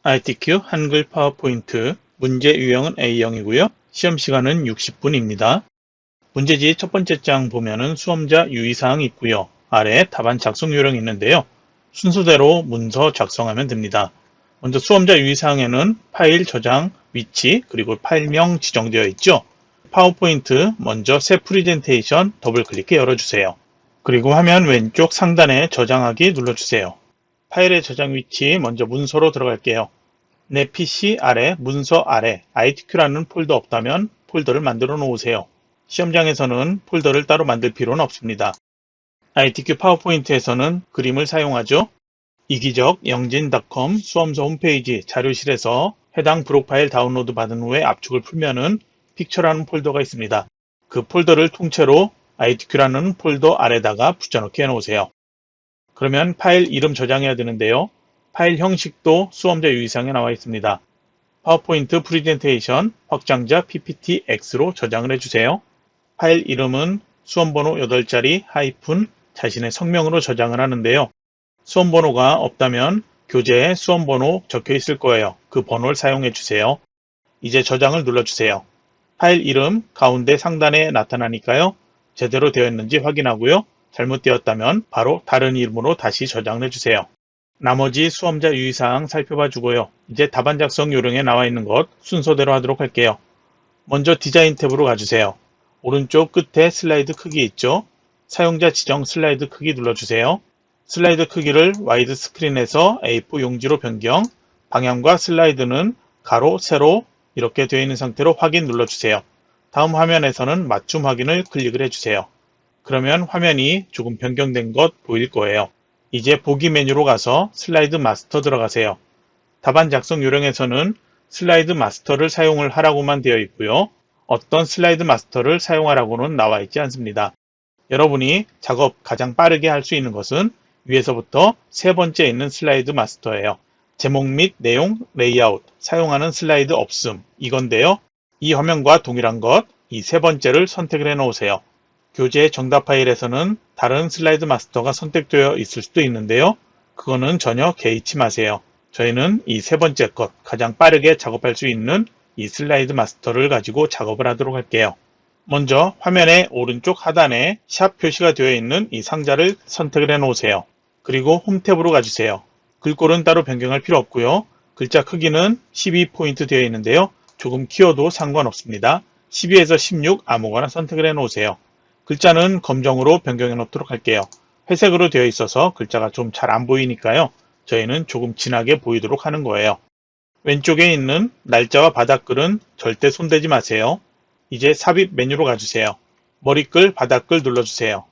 ITQ 한글 파워포인트 문제 유형은 A형이고요. 시험 시간은 60분입니다. 문제지 첫 번째 장 보면은 수험자 유의사항이 있고요. 아래 답안 작성 요령이 있는데요. 순서대로 문서 작성하면 됩니다. 먼저 수험자 유의사항에는 파일 저장 위치 그리고 파일명 지정되어 있죠. 파워포인트 먼저 새 프레젠테이션 더블 클릭해 열어주세요. 그리고 화면 왼쪽 상단에 저장하기 눌러주세요. 파일의 저장 위치 먼저 문서로 들어갈게요. 내 PC 아래 문서 아래 ITQ라는 폴더 없다면 폴더를 만들어 놓으세요. 시험장에서는 폴더를 따로 만들 필요는 없습니다. ITQ 파워포인트에서는 그림을 사용하죠. 이기적 영진.com 수험서 홈페이지 자료실에서 해당 브록 파일 다운로드 받은 후에 압축을 풀면은 픽처라는 폴더가 있습니다. 그 폴더를 통째로 ITQ라는 폴더 아래다가 붙여넣기 해놓으세요. 그러면 파일 이름 저장해야 되는데요. 파일 형식도 수험자 유의사항에 나와 있습니다. 파워포인트 프레젠테이션 확장자 PPTX로 저장을 해주세요. 파일 이름은 수험번호 8자리 하이픈 자신의 성명으로 저장을 하는데요. 수험번호가 없다면 교재에 수험번호 적혀 있을 거예요. 그 번호를 사용해 주세요. 이제 저장을 눌러주세요. 파일 이름 가운데 상단에 나타나니까요. 제대로 되어 있는지 확인하고요. 잘못되었다면 바로 다른 이름으로 다시 저장을 해주세요. 나머지 수험자 유의사항 살펴봐 주고요. 이제 답안 작성 요령에 나와 있는 것 순서대로 하도록 할게요. 먼저 디자인 탭으로 가주세요. 오른쪽 끝에 슬라이드 크기 있죠? 사용자 지정 슬라이드 크기 눌러주세요. 슬라이드 크기를 와이드 스크린에서 A4 용지로 변경, 방향과 슬라이드는 가로, 세로 이렇게 되어 있는 상태로 확인 눌러주세요. 다음 화면에서는 맞춤 확인을 클릭을 해주세요. 그러면 화면이 조금 변경된 것 보일 거예요. 이제 보기 메뉴로 가서 슬라이드 마스터 들어가세요. 답안 작성 요령에서는 슬라이드 마스터를 사용을 하라고만 되어 있고요. 어떤 슬라이드 마스터를 사용하라고는 나와 있지 않습니다. 여러분이 작업 가장 빠르게 할 수 있는 것은 위에서부터 세 번째 있는 슬라이드 마스터예요. 제목 및 내용, 레이아웃, 사용하는 슬라이드 없음 이건데요. 이 화면과 동일한 것, 이 세 번째를 선택을 해 놓으세요. 교재 정답 파일에서는 다른 슬라이드 마스터가 선택되어 있을 수도 있는데요. 그거는 전혀 개의치 마세요. 저희는 이 세 번째 것, 가장 빠르게 작업할 수 있는 이 슬라이드 마스터를 가지고 작업을 하도록 할게요. 먼저 화면의 오른쪽 하단에 샵 표시가 되어 있는 이 상자를 선택을 해 놓으세요. 그리고 홈 탭으로 가주세요. 글꼴은 따로 변경할 필요 없고요. 글자 크기는 12포인트 되어 있는데요. 조금 키워도 상관없습니다. 12에서 16 아무거나 선택을 해 놓으세요. 글자는 검정으로 변경해 놓도록 할게요. 회색으로 되어 있어서 글자가 좀 잘 안 보이니까요. 저희는 조금 진하게 보이도록 하는 거예요. 왼쪽에 있는 날짜와 바닥글은 절대 손대지 마세요. 이제 삽입 메뉴로 가주세요. 머리글, 바닥글 눌러주세요.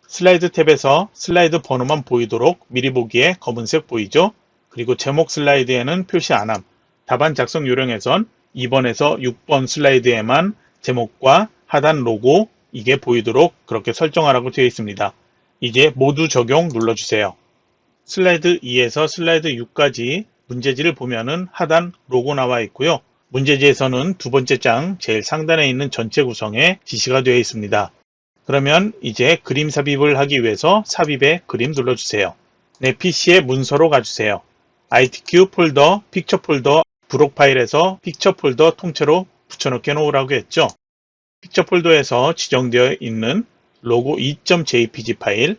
슬라이드 탭에서 슬라이드 번호만 보이도록 미리 보기에 검은색 보이죠? 그리고 제목 슬라이드에는 표시 안함. 답안 작성 요령에선 2번에서 6번 슬라이드에만 제목과 하단 로고 이게 보이도록 그렇게 설정하라고 되어 있습니다. 이제 모두 적용 눌러주세요. 슬라이드 2에서 슬라이드 6까지 문제지를 보면은 하단 로고 나와 있고요. 문제지에서는 두 번째 장 제일 상단에 있는 전체 구성에 지시가 되어 있습니다. 그러면 이제 그림 삽입을 하기 위해서 삽입에 그림 눌러주세요. 내 PC의 문서로 가주세요. ITQ 폴더, 픽처 폴더, 브록 파일에서 픽처 폴더 통째로 붙여넣기 놓으라고 했죠. 픽처 폴더에서 지정되어 있는 로고 2.jpg 파일,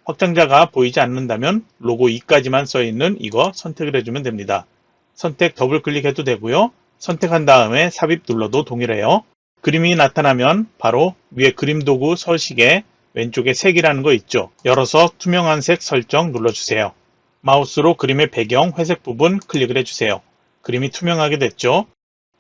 확장자가 보이지 않는다면 로고 2까지만 써있는 이거 선택을 해주면 됩니다. 선택 더블 클릭해도 되고요. 선택한 다음에 삽입 눌러도 동일해요. 그림이 나타나면 바로 위에 그림 도구 서식에 왼쪽에 색이라는 거 있죠. 열어서 투명한 색 설정 눌러주세요. 마우스로 그림의 배경 회색 부분 클릭을 해주세요. 그림이 투명하게 됐죠.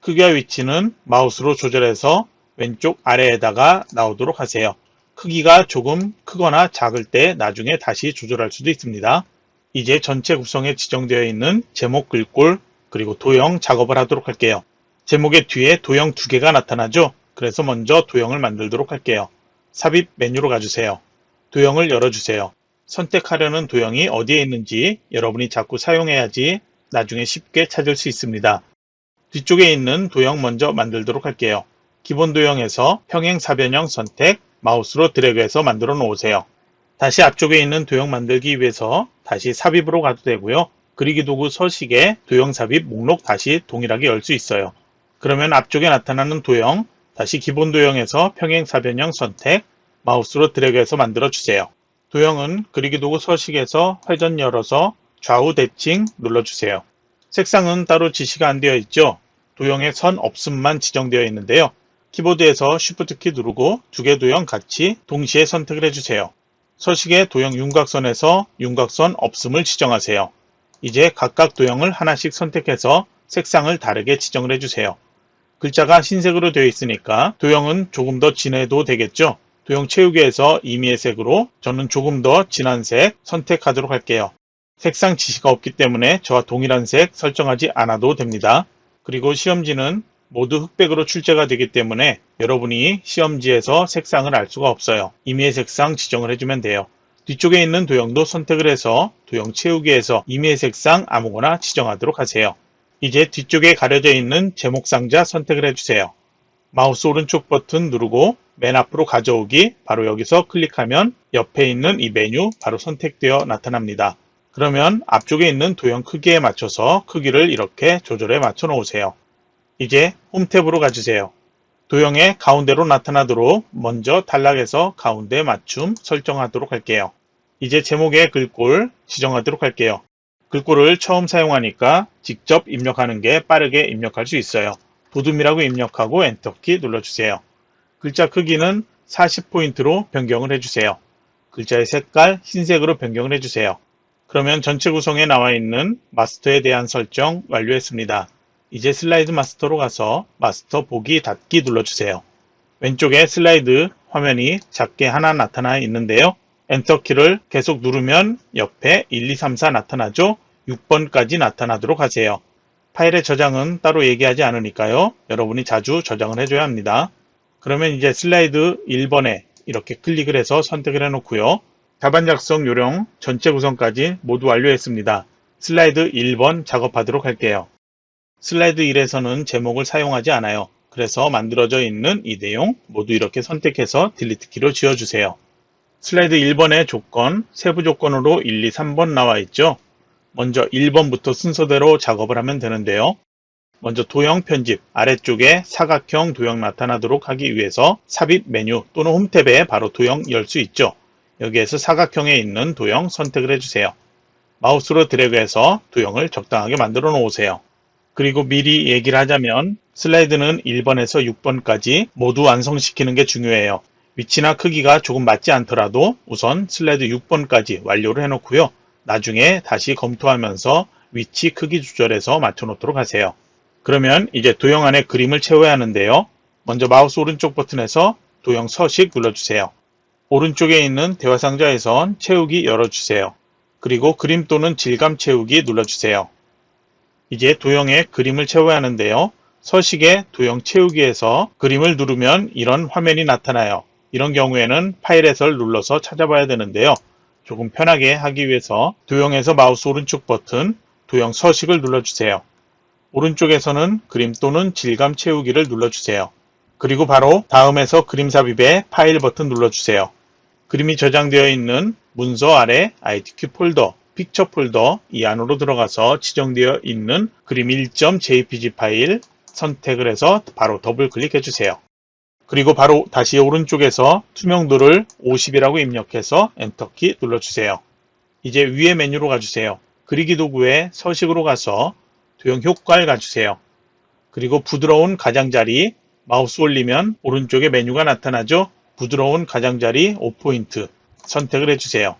크기와 위치는 마우스로 조절해서 왼쪽 아래에다가 나오도록 하세요. 크기가 조금 크거나 작을 때 나중에 다시 조절할 수도 있습니다. 이제 전체 구성에 지정되어 있는 제목 글꼴 그리고 도형 작업을 하도록 할게요. 제목의 뒤에 도형 2개가 나타나죠. 그래서 먼저 도형을 만들도록 할게요. 삽입 메뉴로 가주세요. 도형을 열어주세요. 선택하려는 도형이 어디에 있는지 여러분이 자꾸 사용해야지 나중에 쉽게 찾을 수 있습니다. 뒤쪽에 있는 도형 먼저 만들도록 할게요. 기본 도형에서 평행사변형 선택, 마우스로 드래그해서 만들어 놓으세요. 다시 앞쪽에 있는 도형 만들기 위해서 다시 삽입으로 가도 되고요. 그리기 도구 서식에 도형 삽입 목록 다시 동일하게 열 수 있어요. 그러면 앞쪽에 나타나는 도형, 다시 기본 도형에서 평행 사변형 선택, 마우스로 드래그해서 만들어 주세요. 도형은 그리기 도구 서식에서 회전 열어서 좌우 대칭 눌러주세요. 색상은 따로 지시가 안 되어 있죠. 도형의 선 없음만 지정되어 있는데요. 키보드에서 Shift 키 누르고 두 개 도형 같이 동시에 선택을 해주세요. 서식의 도형 윤곽선에서 윤곽선 없음을 지정하세요. 이제 각각 도형을 하나씩 선택해서 색상을 다르게 지정을 해주세요. 글자가 흰색으로 되어 있으니까 도형은 조금 더 진해도 되겠죠. 도형 채우기에서 임의의 색으로 저는 조금 더 진한 색 선택하도록 할게요. 색상 지시가 없기 때문에 저와 동일한 색 설정하지 않아도 됩니다. 그리고 시험지는 모두 흑백으로 출제가 되기 때문에 여러분이 시험지에서 색상을 알 수가 없어요. 임의의 색상 지정을 해주면 돼요. 뒤쪽에 있는 도형도 선택을 해서 도형 채우기에서 임의의 색상 아무거나 지정하도록 하세요. 이제 뒤쪽에 가려져 있는 제목 상자 선택을 해주세요. 마우스 오른쪽 버튼 누르고 맨 앞으로 가져오기, 바로 여기서 클릭하면 옆에 있는 이 메뉴 바로 선택되어 나타납니다. 그러면 앞쪽에 있는 도형 크기에 맞춰서 크기를 이렇게 조절해 맞춰 놓으세요. 이제 홈 탭으로 가주세요. 도형의 가운데로 나타나도록 먼저 탈락해서 가운데 맞춤 설정하도록 할게요. 이제 제목의 글꼴 지정하도록 할게요. 글꼴을 처음 사용하니까 직접 입력하는 게 빠르게 입력할 수 있어요. 도둠이라고 입력하고 엔터키 눌러주세요. 글자 크기는 40포인트로 변경을 해주세요. 글자의 색깔 흰색으로 변경을 해주세요. 그러면 전체 구성에 나와 있는 마스터에 대한 설정 완료했습니다. 이제 슬라이드 마스터로 가서 마스터 보기 닫기 눌러주세요. 왼쪽에 슬라이드 화면이 작게 하나 나타나 있는데요. 엔터키를 계속 누르면 옆에 1, 2, 3, 4 나타나죠? 6번까지 나타나도록 하세요. 파일의 저장은 따로 얘기하지 않으니까요. 여러분이 자주 저장을 해줘야 합니다. 그러면 이제 슬라이드 1번에 이렇게 클릭을 해서 선택을 해놓고요. 답안 작성 요령 전체 구성까지 모두 완료했습니다. 슬라이드 1번 작업하도록 할게요. 슬라이드 1에서는 제목을 사용하지 않아요. 그래서 만들어져 있는 이 내용 모두 이렇게 선택해서 딜리트 키로 지워주세요. 슬라이드 1번의 조건, 세부 조건으로 1, 2, 3번 나와 있죠. 먼저 1번부터 순서대로 작업을 하면 되는데요. 먼저 도형 편집, 아래쪽에 사각형 도형 나타나도록 하기 위해서 삽입 메뉴 또는 홈탭에 바로 도형 열 수 있죠. 여기에서 사각형에 있는 도형 선택을 해주세요. 마우스로 드래그해서 도형을 적당하게 만들어 놓으세요. 그리고 미리 얘기를 하자면 슬라이드는 1번에서 6번까지 모두 완성시키는 게 중요해요. 위치나 크기가 조금 맞지 않더라도 우선 슬라이드 6번까지 완료를 해놓고요. 나중에 다시 검토하면서 위치 크기 조절해서 맞춰 놓도록 하세요. 그러면 이제 도형 안에 그림을 채워야 하는데요. 먼저 마우스 오른쪽 버튼에서 도형 서식 눌러주세요. 오른쪽에 있는 대화 상자에선 채우기 열어주세요. 그리고 그림 또는 질감 채우기 눌러주세요. 이제 도형에 그림을 채워야 하는데요. 서식의 도형 채우기에서 그림을 누르면 이런 화면이 나타나요. 이런 경우에는 파일 해설 눌러서 찾아봐야 되는데요. 조금 편하게 하기 위해서 도형에서 마우스 오른쪽 버튼 도형 서식을 눌러주세요. 오른쪽에서는 그림 또는 질감 채우기를 눌러주세요. 그리고 바로 다음에서 그림 삽입의 파일 버튼 눌러주세요. 그림이 저장되어 있는 문서 아래 ITQ 폴더, 픽처 폴더 이 안으로 들어가서 지정되어 있는 그림 1.jpg 파일 선택을 해서 바로 더블 클릭해 주세요. 그리고 바로 다시 오른쪽에서 투명도를 50이라고 입력해서 엔터키 눌러주세요. 이제 위에 메뉴로 가주세요. 그리기 도구에 서식으로 가서 도형 효과를 가주세요. 그리고 부드러운 가장자리 마우스 올리면 오른쪽에 메뉴가 나타나죠. 부드러운 가장자리 5포인트 선택을 해주세요.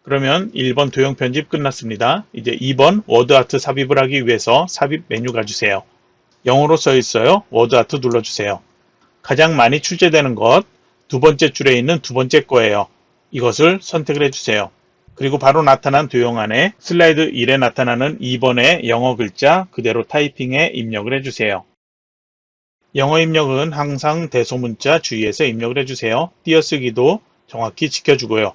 그러면 1번 도형 편집 끝났습니다. 이제 2번 워드아트 삽입을 하기 위해서 삽입 메뉴 가주세요. 영어로 써 있어요. 워드아트 눌러주세요. 가장 많이 출제되는 것 두 번째 줄에 있는 두 번째 거예요. 이것을 선택을 해주세요. 그리고 바로 나타난 도형 안에 슬라이드 1에 나타나는 2번의 영어 글자 그대로 타이핑에 입력을 해주세요. 영어 입력은 항상 대소문자 주의해서 입력을 해주세요. 띄어쓰기도 정확히 지켜주고요.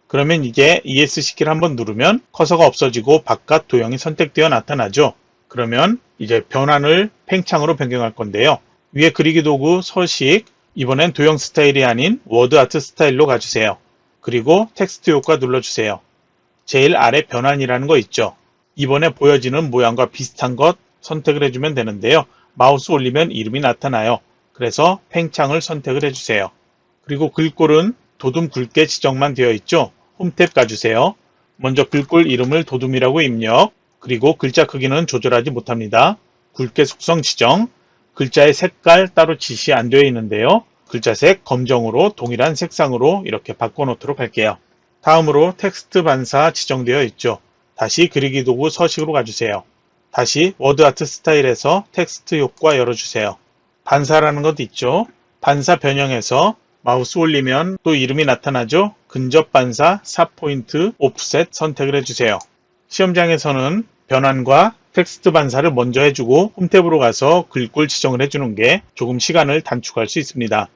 그러면 이제 ESC키를 한번 누르면 커서가 없어지고 바깥 도형이 선택되어 나타나죠. 그러면 이제 변환을 팽창으로 변경할 건데요. 위에 그리기 도구 서식, 이번엔 도형 스타일이 아닌 워드아트 스타일로 가주세요. 그리고 텍스트 효과 눌러주세요. 제일 아래 변환이라는 거 있죠. 이번에 보여지는 모양과 비슷한 것 선택을 해주면 되는데요. 마우스 올리면 이름이 나타나요. 그래서 팽창을 선택을 해주세요. 그리고 글꼴은 도둠 굵게 지정만 되어 있죠. 홈탭 가주세요. 먼저 글꼴 이름을 도둠이라고 입력, 그리고 글자 크기는 조절하지 못합니다. 굵게 속성 지정, 글자의 색깔 따로 지시 안 되어 있는데요. 글자색 검정으로 동일한 색상으로 이렇게 바꿔놓도록 할게요. 다음으로 텍스트 반사 지정되어 있죠. 다시 그리기 도구 서식으로 가주세요. 다시 워드 아트 스타일에서 텍스트 효과 열어주세요. 반사라는 것 있죠. 반사 변형에서 마우스 올리면 또 이름이 나타나죠. 근접 반사 4포인트 오프셋 선택을 해주세요. 시험장에서는 변환과 텍스트 반사를 먼저 해주고 홈탭으로 가서 글꼴 지정을 해주는 게 조금 시간을 단축할 수 있습니다.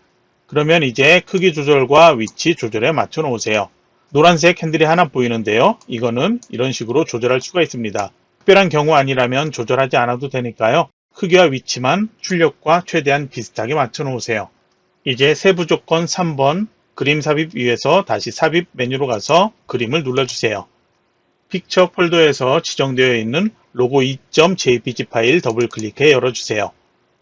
그러면 이제 크기 조절과 위치 조절에 맞춰 놓으세요. 노란색 핸들이 하나 보이는데요. 이거는 이런 식으로 조절할 수가 있습니다. 특별한 경우 아니라면 조절하지 않아도 되니까요. 크기와 위치만 출력과 최대한 비슷하게 맞춰 놓으세요. 이제 세부 조건 3번 그림 삽입 위에서 다시 삽입 메뉴로 가서 그림을 눌러주세요. 픽처 폴더에서 지정되어 있는 로고 2.jpg 파일 더블 클릭해 열어주세요.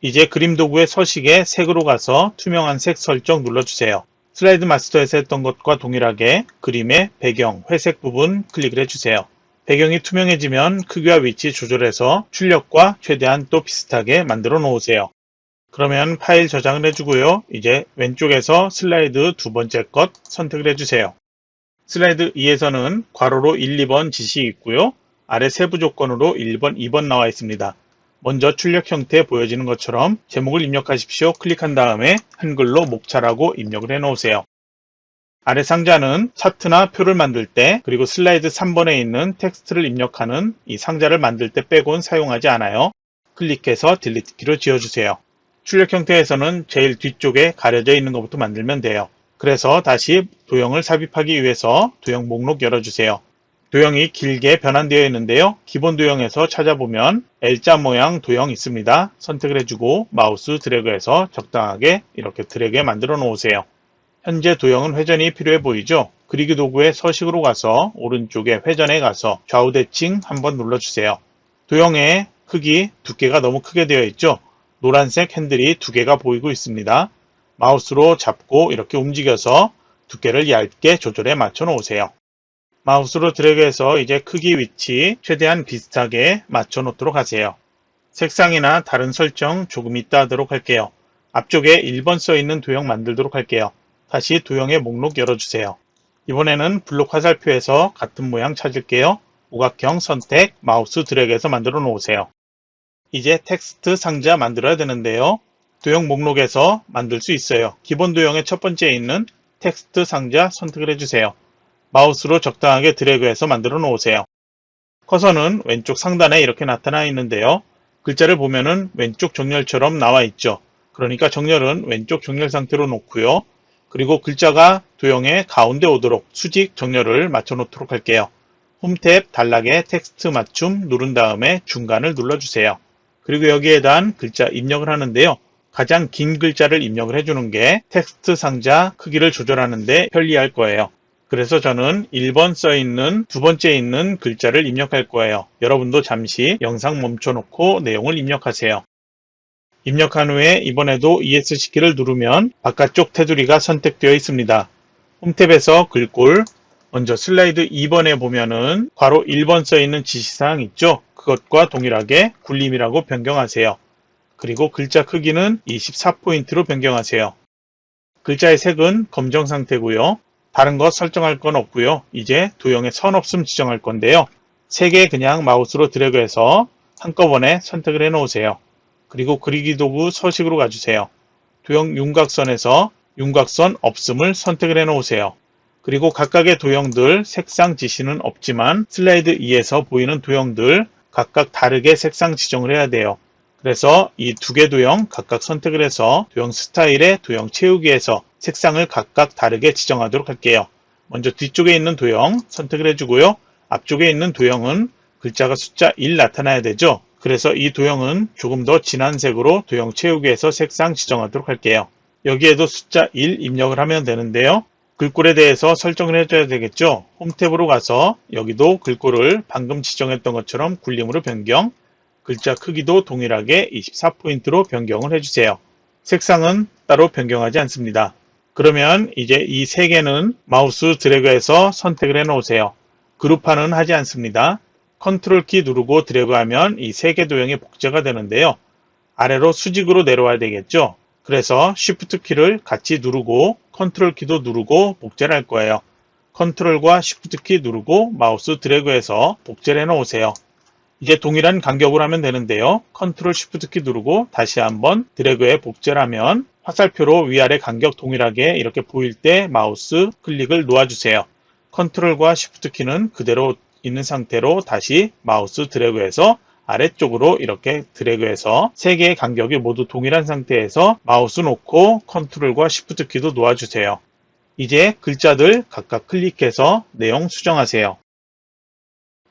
이제 그림 도구의 서식에 색으로 가서 투명한 색 설정 눌러주세요. 슬라이드 마스터에서 했던 것과 동일하게 그림의 배경, 회색 부분 클릭을 해주세요. 배경이 투명해지면 크기와 위치 조절해서 출력과 최대한 또 비슷하게 만들어 놓으세요. 그러면 파일 저장을 해주고요. 이제 왼쪽에서 슬라이드 두 번째 것 선택을 해주세요. 슬라이드 2에서는 괄호로 1, 2번 지시 있고요. 아래 세부 조건으로 1번, 2번 나와 있습니다. 먼저 출력 형태 보여지는 것처럼 제목을 입력하십시오. 클릭한 다음에 한글로 목차라고 입력을 해 놓으세요. 아래 상자는 차트나 표를 만들 때 그리고 슬라이드 3번에 있는 텍스트를 입력하는 이 상자를 만들 때 빼곤 사용하지 않아요. 클릭해서 딜리트 키로 지워주세요. 출력 형태에서는 제일 뒤쪽에 가려져 있는 것부터 만들면 돼요. 그래서 다시 도형을 삽입하기 위해서 도형 목록 열어주세요. 도형이 길게 변환되어 있는데요. 기본 도형에서 찾아보면 L자 모양 도형 있습니다. 선택을 해주고 마우스 드래그해서 적당하게 이렇게 드래그해 만들어 놓으세요. 현재 도형은 회전이 필요해 보이죠? 그리기 도구의 서식으로 가서 오른쪽에 회전에 가서 좌우 대칭 한번 눌러주세요. 도형의 크기, 두께가 너무 크게 되어 있죠? 노란색 핸들이 두 개가 보이고 있습니다. 마우스로 잡고 이렇게 움직여서 두께를 얇게 조절해 맞춰 놓으세요. 마우스로 드래그해서 이제 크기 위치 최대한 비슷하게 맞춰 놓도록 하세요. 색상이나 다른 설정 조금 이따 하도록 할게요. 앞쪽에 1번 써 있는 도형 만들도록 할게요. 다시 도형의 목록 열어주세요. 이번에는 블록 화살표에서 같은 모양 찾을게요. 오각형 선택, 마우스 드래그해서 만들어 놓으세요. 이제 텍스트 상자 만들어야 되는데요. 도형 목록에서 만들 수 있어요. 기본 도형의 첫 번째에 있는 텍스트 상자 선택을 해주세요. 마우스로 적당하게 드래그해서 만들어 놓으세요. 커서는 왼쪽 상단에 이렇게 나타나 있는데요. 글자를 보면은 왼쪽 정렬처럼 나와 있죠. 그러니까 정렬은 왼쪽 정렬 상태로 놓고요. 그리고 글자가 도형의 가운데 오도록 수직 정렬을 맞춰 놓도록 할게요. 홈탭 단락에 텍스트 맞춤 누른 다음에 중간을 눌러주세요. 그리고 여기에 대한 글자 입력을 하는데요. 가장 긴 글자를 입력을 해주는 게 텍스트 상자 크기를 조절하는 데 편리할 거예요. 그래서 저는 1번 써있는 두 번째 있는 글자를 입력할 거예요. 여러분도 잠시 영상 멈춰놓고 내용을 입력하세요. 입력한 후에 이번에도 ESC키를 누르면 바깥쪽 테두리가 선택되어 있습니다. 홈탭에서 글꼴, 먼저 슬라이드 2번에 보면은 괄호 1번 써있는 지시사항 있죠? 그것과 동일하게 굴림이라고 변경하세요. 그리고 글자 크기는 24포인트로 변경하세요. 글자의 색은 검정 상태고요. 다른 것 설정할 건 없고요. 이제 도형의 선 없음 지정할 건데요. 3개 그냥 마우스로 드래그해서 한꺼번에 선택을 해 놓으세요. 그리고 그리기 도구 서식으로 가주세요. 도형 윤곽선에서 윤곽선 없음을 선택을 해 놓으세요. 그리고 각각의 도형들 색상 지시는 없지만 슬라이드 2에서 보이는 도형들 각각 다르게 색상 지정을 해야 돼요. 그래서 이 두 개 도형 각각 선택을 해서 도형 스타일의 도형 채우기에서 색상을 각각 다르게 지정하도록 할게요. 먼저 뒤쪽에 있는 도형 선택을 해주고요. 앞쪽에 있는 도형은 글자가 숫자 1 나타나야 되죠. 그래서 이 도형은 조금 더 진한 색으로 도형 채우기에서 색상 지정하도록 할게요. 여기에도 숫자 1 입력을 하면 되는데요. 글꼴에 대해서 설정을 해줘야 되겠죠. 홈 탭으로 가서 여기도 글꼴을 방금 지정했던 것처럼 굴림으로 변경, 글자 크기도 동일하게 24포인트로 변경을 해주세요. 색상은 따로 변경하지 않습니다. 그러면 이제 이 세 개는 마우스 드래그해서 선택을 해 놓으세요. 그룹화는 하지 않습니다. 컨트롤 키 누르고 드래그하면 이 세 개 도형이 복제가 되는데요. 아래로 수직으로 내려와야 되겠죠. 그래서 Shift 키를 같이 누르고 컨트롤 키도 누르고 복제를 할 거예요. 컨트롤과 Shift 키 누르고 마우스 드래그해서 복제를 해 놓으세요. 이제 동일한 간격으로 하면 되는데요. 컨트롤 Shift 키 누르고 다시 한번 드래그해 복제를 하면 화살표로 위아래 간격 동일하게 이렇게 보일 때 마우스 클릭을 놓아주세요. 컨트롤과 Shift 키는 그대로 있는 상태로 다시 마우스 드래그해서 아래쪽으로 이렇게 드래그해서 세 개의 간격이 모두 동일한 상태에서 마우스 놓고 컨트롤과 Shift 키도 놓아주세요. 이제 글자들 각각 클릭해서 내용 수정하세요.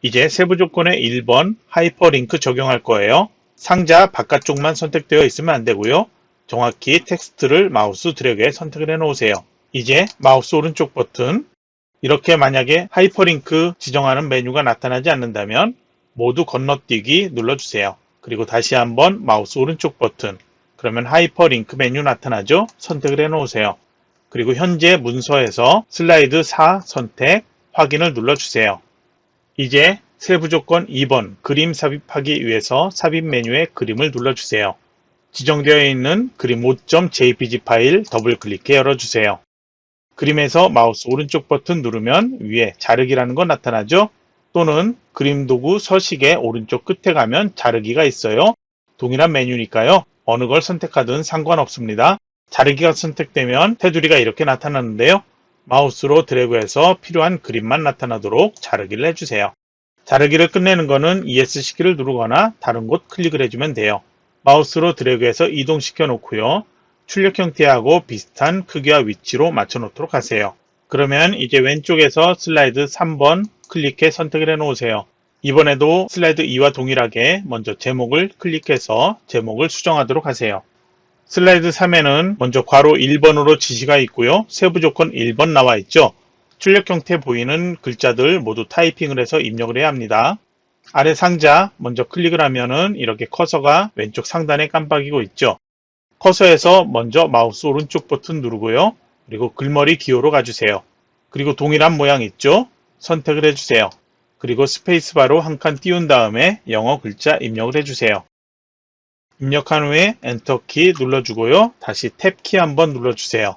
이제 세부 조건의 1번 하이퍼링크 적용할 거예요. 상자 바깥쪽만 선택되어 있으면 안 되고요. 정확히 텍스트를 마우스 드래그에 선택을 해 놓으세요. 이제 마우스 오른쪽 버튼, 이렇게 만약에 하이퍼링크 지정하는 메뉴가 나타나지 않는다면 모두 건너뛰기 눌러주세요. 그리고 다시 한번 마우스 오른쪽 버튼, 그러면 하이퍼링크 메뉴 나타나죠? 선택을 해 놓으세요. 그리고 현재 문서에서 슬라이드 4 선택, 확인을 눌러주세요. 이제 세부 조건 2번 그림 삽입하기 위해서 삽입 메뉴에 그림을 눌러주세요. 지정되어 있는 그림 5.jpg 파일 더블 클릭해 열어주세요. 그림에서 마우스 오른쪽 버튼 누르면 위에 자르기라는 거 나타나죠? 또는 그림 도구 서식의 오른쪽 끝에 가면 자르기가 있어요. 동일한 메뉴니까요. 어느 걸 선택하든 상관없습니다. 자르기가 선택되면 테두리가 이렇게 나타나는데요. 마우스로 드래그해서 필요한 그림만 나타나도록 자르기를 해주세요. 자르기를 끝내는 거는 ESC키를 누르거나 다른 곳 클릭을 해주면 돼요. 마우스로 드래그해서 이동시켜 놓고요. 출력 형태하고 비슷한 크기와 위치로 맞춰 놓도록 하세요. 그러면 이제 왼쪽에서 슬라이드 3번 클릭해 선택을 해 놓으세요. 이번에도 슬라이드 2와 동일하게 먼저 제목을 클릭해서 제목을 수정하도록 하세요. 슬라이드 3에는 먼저 괄호 1번으로 지시가 있고요. 세부 조건 1번 나와 있죠. 출력 형태 보이는 글자들 모두 타이핑을 해서 입력을 해야 합니다. 아래 상자 먼저 클릭을 하면은 이렇게 커서가 왼쪽 상단에 깜빡이고 있죠. 커서에서 먼저 마우스 오른쪽 버튼 누르고요. 그리고 글머리 기호로 가주세요. 그리고 동일한 모양 있죠? 선택을 해주세요. 그리고 스페이스바로 한 칸 띄운 다음에 영어 글자 입력을 해주세요. 입력한 후에 엔터키 눌러주고요. 다시 탭키 한번 눌러주세요.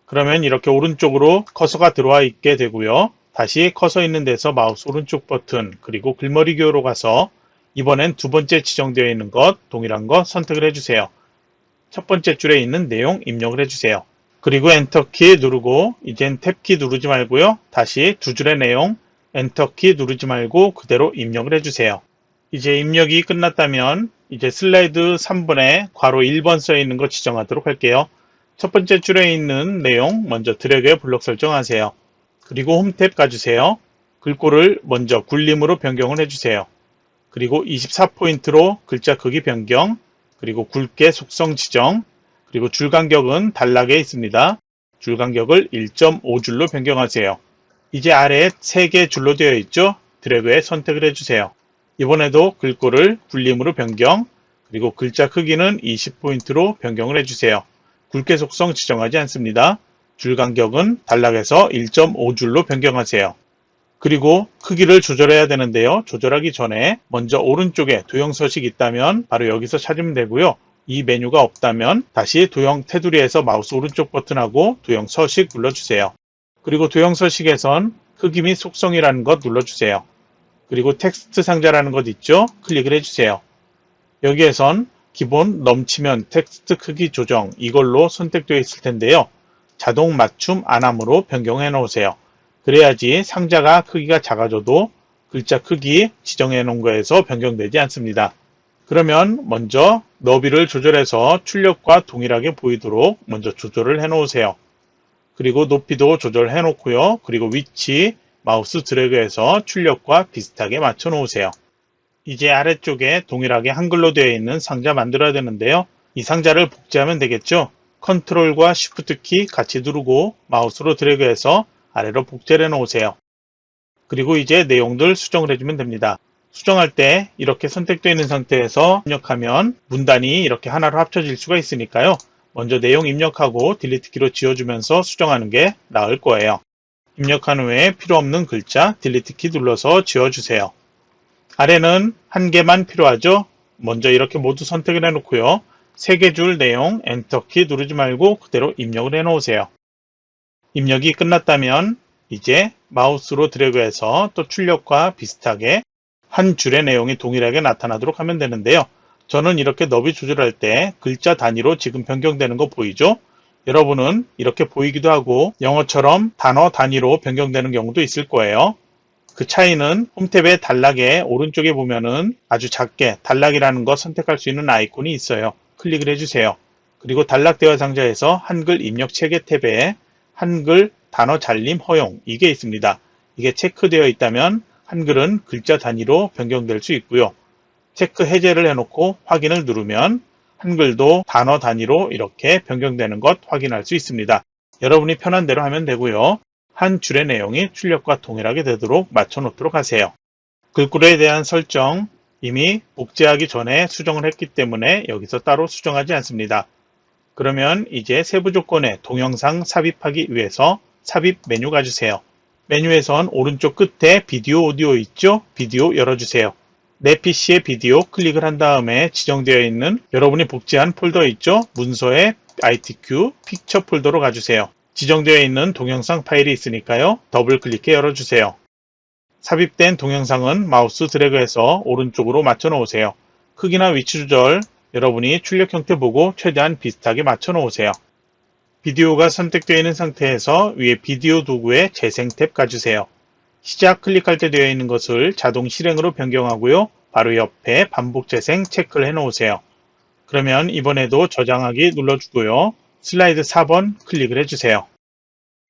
그러면 이렇게 오른쪽으로 커서가 들어와 있게 되고요. 다시 커서 있는 데서 마우스 오른쪽 버튼 그리고 글머리 기호로 가서 이번엔 두 번째 지정되어 있는 것 동일한 것 선택을 해주세요. 첫 번째 줄에 있는 내용 입력을 해주세요. 그리고 엔터키 누르고 이젠 탭키 누르지 말고요. 다시 두 줄의 내용 엔터키 누르지 말고 그대로 입력을 해주세요. 이제 입력이 끝났다면 이제 슬라이드 3번에 괄호 1번 써 있는 거 지정하도록 할게요. 첫 번째 줄에 있는 내용 먼저 드래그해 블록 설정하세요. 그리고 홈 탭 가주세요. 글꼴을 먼저 굴림으로 변경을 해주세요. 그리고 24포인트로 글자 크기 변경, 그리고 굵게 속성 지정, 그리고 줄 간격은 단락에 있습니다. 줄 간격을 1.5줄로 변경하세요. 이제 아래에 3개 줄로 되어 있죠? 드래그해 선택을 해주세요. 이번에도 글꼴을 굴림으로 변경, 그리고 글자 크기는 20포인트로 변경을 해주세요. 굵게 속성 지정하지 않습니다. 줄 간격은 단락에서 1.5줄로 변경하세요. 그리고 크기를 조절해야 되는데요. 조절하기 전에 먼저 오른쪽에 도형 서식이 있다면 바로 여기서 찾으면 되고요. 이 메뉴가 없다면 다시 도형 테두리에서 마우스 오른쪽 버튼하고 도형 서식 눌러주세요. 그리고 도형 서식에선 크기 및 속성이라는 것 눌러주세요. 그리고 텍스트 상자라는 것 있죠? 클릭을 해주세요. 여기에선 기본 넘치면 텍스트 크기 조정 이걸로 선택되어 있을 텐데요. 자동 맞춤 안함으로 변경해 놓으세요. 그래야지 상자가 크기가 작아져도 글자 크기 지정해 놓은 거에서 변경되지 않습니다. 그러면 먼저 너비를 조절해서 출력과 동일하게 보이도록 먼저 조절을 해 놓으세요. 그리고 높이도 조절해 놓고요. 그리고 위치 마우스 드래그해서 출력과 비슷하게 맞춰 놓으세요. 이제 아래쪽에 동일하게 한글로 되어 있는 상자 만들어야 되는데요. 이 상자를 복제하면 되겠죠. 컨트롤과 쉬프트 키 같이 누르고 마우스로 드래그해서 아래로 복제를 해 놓으세요. 그리고 이제 내용들 수정을 해주면 됩니다. 수정할 때 이렇게 선택되어 있는 상태에서 입력하면 문단이 이렇게 하나로 합쳐질 수가 있으니까요. 먼저 내용 입력하고 딜리트 키로 지워주면서 수정하는 게 나을 거예요. 입력한 후에 필요 없는 글자 딜리트 키 눌러서 지워주세요. 아래는 한 개만 필요하죠. 먼저 이렇게 모두 선택을 해 놓고요. 3개 줄 내용 엔터 키 누르지 말고 그대로 입력을 해 놓으세요. 입력이 끝났다면 이제 마우스로 드래그해서 또 출력과 비슷하게 한 줄의 내용이 동일하게 나타나도록 하면 되는데요. 저는 이렇게 너비 조절할 때 글자 단위로 지금 변경되는 거 보이죠? 여러분은 이렇게 보이기도 하고 영어처럼 단어 단위로 변경되는 경우도 있을 거예요. 그 차이는 홈탭의 단락에 오른쪽에 보면은 아주 작게 단락이라는 거 선택할 수 있는 아이콘이 있어요. 클릭을 해주세요. 그리고 단락 대화 상자에서 한글 입력 체계 탭에 한글 단어 잘림 허용 이게 있습니다. 이게 체크되어 있다면 한글은 글자 단위로 변경될 수 있고요. 체크 해제를 해놓고 확인을 누르면 한글도 단어 단위로 이렇게 변경되는 것 확인할 수 있습니다. 여러분이 편한 대로 하면 되고요. 한 줄의 내용이 출력과 동일하게 되도록 맞춰 놓도록 하세요. 글꼴에 대한 설정 이미 복제하기 전에 수정을 했기 때문에 여기서 따로 수정하지 않습니다. 그러면 이제 세부 조건에 동영상 삽입하기 위해서 삽입 메뉴 가주세요. 메뉴에선 오른쪽 끝에 비디오 오디오 있죠? 비디오 열어주세요. 내 PC의 비디오 클릭을 한 다음에 지정되어 있는 여러분이 복제한 폴더 있죠? 문서에 ITQ 픽처 폴더로 가주세요. 지정되어 있는 동영상 파일이 있으니까요. 더블 클릭해 열어주세요. 삽입된 동영상은 마우스 드래그해서 오른쪽으로 맞춰 놓으세요. 크기나 위치 조절 여러분이 출력 형태 보고 최대한 비슷하게 맞춰 놓으세요. 비디오가 선택되어 있는 상태에서 위에 비디오 도구에 재생 탭 가주세요. 시작 클릭할 때 되어 있는 것을 자동 실행으로 변경하고요. 바로 옆에 반복 재생 체크를 해 놓으세요. 그러면 이번에도 저장하기 눌러주고요. 슬라이드 4번 클릭을 해주세요.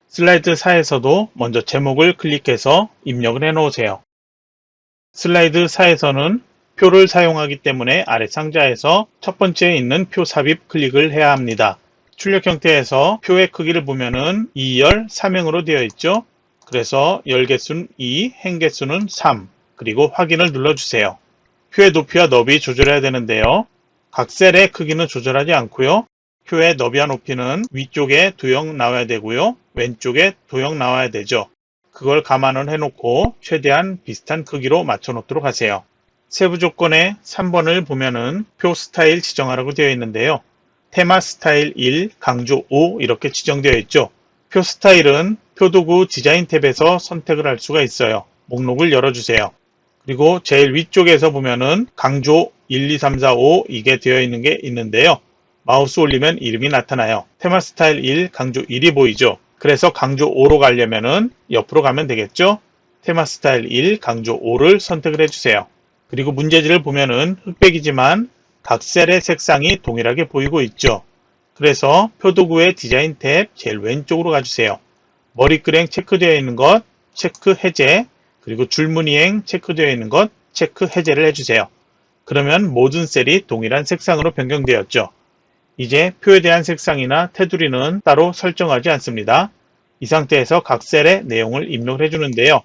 슬라이드 4에서도 먼저 제목을 클릭해서 입력을 해 놓으세요. 슬라이드 4에서는 표를 사용하기 때문에 아래 상자에서 첫 번째에 있는 표 삽입 클릭을 해야 합니다. 출력 형태에서 표의 크기를 보면은 2열 3행으로 되어 있죠. 그래서 열 개수는 2, 행 개수는 3, 그리고 확인을 눌러주세요. 표의 높이와 너비 조절해야 되는데요. 각 셀의 크기는 조절하지 않고요. 표의 너비와 높이는 위쪽에 도형 나와야 되고요. 왼쪽에 도형 나와야 되죠. 그걸 감안을 해놓고 최대한 비슷한 크기로 맞춰 놓도록 하세요. 세부 조건의 3번을 보면은 표 스타일 지정하라고 되어 있는데요. 테마 스타일 1, 강조 5 이렇게 지정되어 있죠. 표 스타일은 표도구 디자인 탭에서 선택을 할 수가 있어요. 목록을 열어주세요. 그리고 제일 위쪽에서 보면은 강조 1, 2, 3, 4, 5 이게 되어 있는 게 있는데요. 마우스 올리면 이름이 나타나요. 테마 스타일 1, 강조 1이 보이죠. 그래서 강조 5로 가려면은 옆으로 가면 되겠죠. 테마 스타일 1, 강조 5를 선택을 해주세요. 그리고 문제지를 보면은 흑백이지만 각 셀의 색상이 동일하게 보이고 있죠. 그래서 표도구의 디자인 탭 제일 왼쪽으로 가주세요. 머리끄랭 체크되어 있는 것 체크 해제, 그리고 줄무늬행 체크되어 있는 것 체크 해제를 해주세요. 그러면 모든 셀이 동일한 색상으로 변경되었죠. 이제 표에 대한 색상이나 테두리는 따로 설정하지 않습니다. 이 상태에서 각 셀의 내용을 입력을 해주는데요.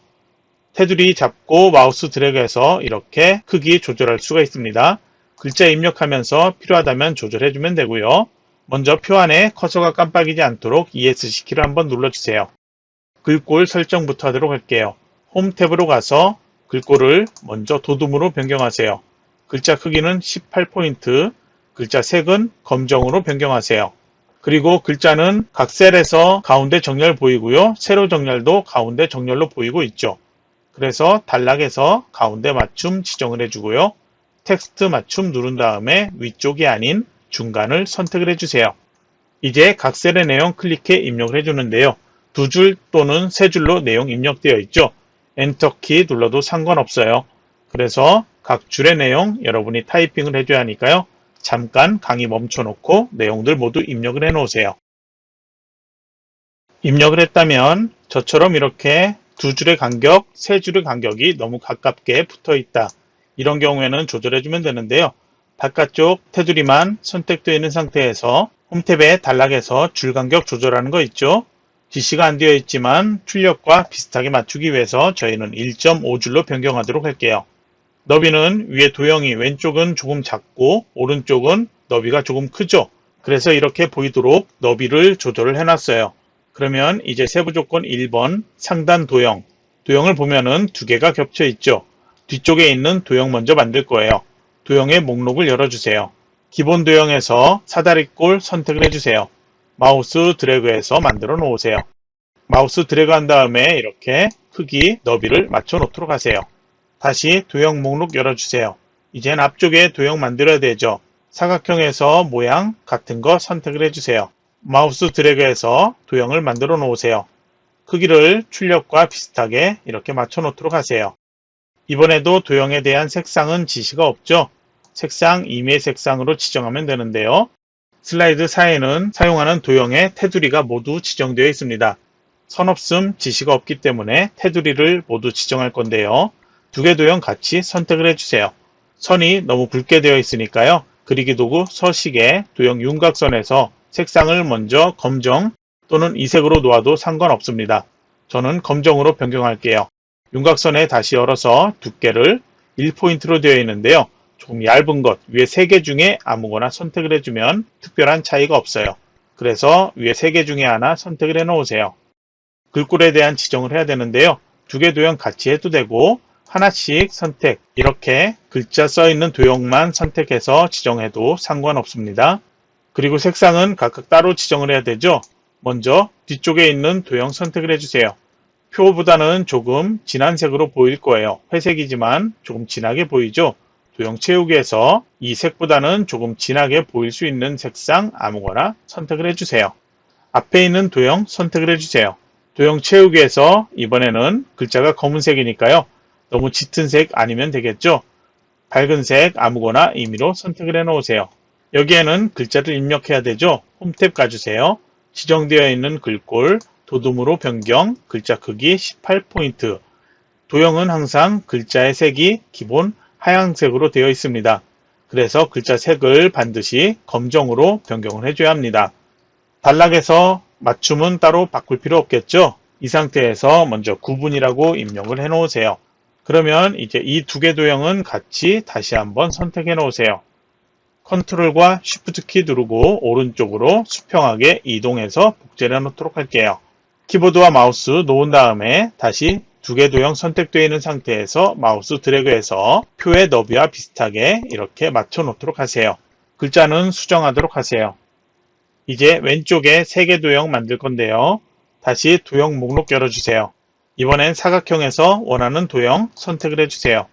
테두리 잡고 마우스 드래그해서 이렇게 크기 조절할 수가 있습니다. 글자 입력하면서 필요하다면 조절해주면 되고요. 먼저 표 안에 커서가 깜빡이지 않도록 ESC 키를 한번 눌러주세요. 글꼴 설정부터 하도록 할게요. 홈 탭으로 가서 글꼴을 먼저 도둠으로 변경하세요. 글자 크기는 18포인트, 글자 색은 검정으로 변경하세요. 그리고 글자는 각 셀에서 가운데 정렬 보이고요. 세로 정렬도 가운데 정렬로 보이고 있죠. 그래서 단락에서 가운데 맞춤 지정을 해주고요. 텍스트 맞춤 누른 다음에 위쪽이 아닌 중간을 선택을 해주세요. 이제 각 셀의 내용 클릭해 입력을 해주는데요. 2줄 또는 3줄로 내용 입력되어 있죠. 엔터키 눌러도 상관없어요. 그래서 각 줄의 내용 여러분이 타이핑을 해줘야 하니까요. 잠깐 강의 멈춰놓고 내용들 모두 입력을 해 놓으세요. 입력을 했다면 저처럼 이렇게 2줄의 간격, 3줄의 간격이 너무 가깝게 붙어 있다. 이런 경우에는 조절해주면 되는데요. 바깥쪽 테두리만 선택되어 있는 상태에서 홈탭의 단락에서 줄 간격 조절하는 거 있죠? 지시가 안 되어 있지만 출력과 비슷하게 맞추기 위해서 저희는 1.5줄로 변경하도록 할게요. 너비는 위에 도형이 왼쪽은 조금 작고 오른쪽은 너비가 조금 크죠? 그래서 이렇게 보이도록 너비를 조절을 해놨어요. 그러면 이제 세부 조건 1번 상단 도형. 도형을 보면은 두 개가 겹쳐 있죠? 뒤쪽에 있는 도형 먼저 만들 거예요. 도형의 목록을 열어주세요. 기본 도형에서 사다리꼴 선택을 해주세요. 마우스 드래그해서 만들어 놓으세요. 마우스 드래그 한 다음에 이렇게 크기, 너비를 맞춰 놓도록 하세요. 다시 도형 목록 열어주세요. 이젠 앞쪽에 도형 만들어야 되죠. 사각형에서 모양 같은 거 선택을 해주세요. 마우스 드래그해서 도형을 만들어 놓으세요. 크기를 출력과 비슷하게 이렇게 맞춰 놓도록 하세요. 이번에도 도형에 대한 색상은 지시가 없죠. 색상 임의 색상으로 지정하면 되는데요. 슬라이드 4에는 사용하는 도형의 테두리가 모두 지정되어 있습니다. 선 없음 지시가 없기 때문에 테두리를 모두 지정할 건데요. 두 개 도형 같이 선택을 해주세요. 선이 너무 굵게 되어 있으니까요. 그리기 도구 서식에 도형 윤곽선에서 색상을 먼저 검정 또는 이색으로 놓아도 상관없습니다. 저는 검정으로 변경할게요. 윤곽선에 다시 열어서 두께를 1포인트로 되어 있는데요. 조금 얇은 것 위에 3개 중에 아무거나 선택을 해주면 특별한 차이가 없어요. 그래서 위에 3개 중에 하나 선택을 해 놓으세요. 글꼴에 대한 지정을 해야 되는데요. 두 개 도형 같이 해도 되고 하나씩 선택, 이렇게 글자 써 있는 도형만 선택해서 지정해도 상관없습니다. 그리고 색상은 각각 따로 지정을 해야 되죠. 먼저 뒤쪽에 있는 도형 선택을 해주세요. 표보다는 조금 진한 색으로 보일 거예요. 회색이지만 조금 진하게 보이죠. 도형 채우기에서 이 색보다는 조금 진하게 보일 수 있는 색상 아무거나 선택을 해주세요. 앞에 있는 도형 선택을 해주세요. 도형 채우기에서 이번에는 글자가 검은색이니까요. 너무 짙은 색 아니면 되겠죠. 밝은 색 아무거나 임의로 선택을 해 놓으세요. 여기에는 글자를 입력해야 되죠. 홈탭 가주세요. 지정되어 있는 글꼴, 도둠으로 변경, 글자 크기 18포인트. 도형은 항상 글자의 색이 기본 하얀색으로 되어 있습니다. 그래서 글자 색을 반드시 검정으로 변경을 해줘야 합니다. 단락에서 맞춤은 따로 바꿀 필요 없겠죠? 이 상태에서 먼저 구분이라고 입력을 해 놓으세요. 그러면 이제 이 두 개 도형은 같이 다시 한번 선택해 놓으세요. 컨트롤과 쉬프트 키 누르고 오른쪽으로 수평하게 이동해서 복제해 놓도록 할게요. 키보드와 마우스 놓은 다음에 다시 두 개 도형 선택되어 있는 상태에서 마우스 드래그해서 표의 너비와 비슷하게 이렇게 맞춰 놓도록 하세요. 글자는 수정하도록 하세요. 이제 왼쪽에 3개 도형 만들 건데요. 다시 도형 목록 열어주세요. 이번엔 사각형에서 원하는 도형 선택을 해주세요.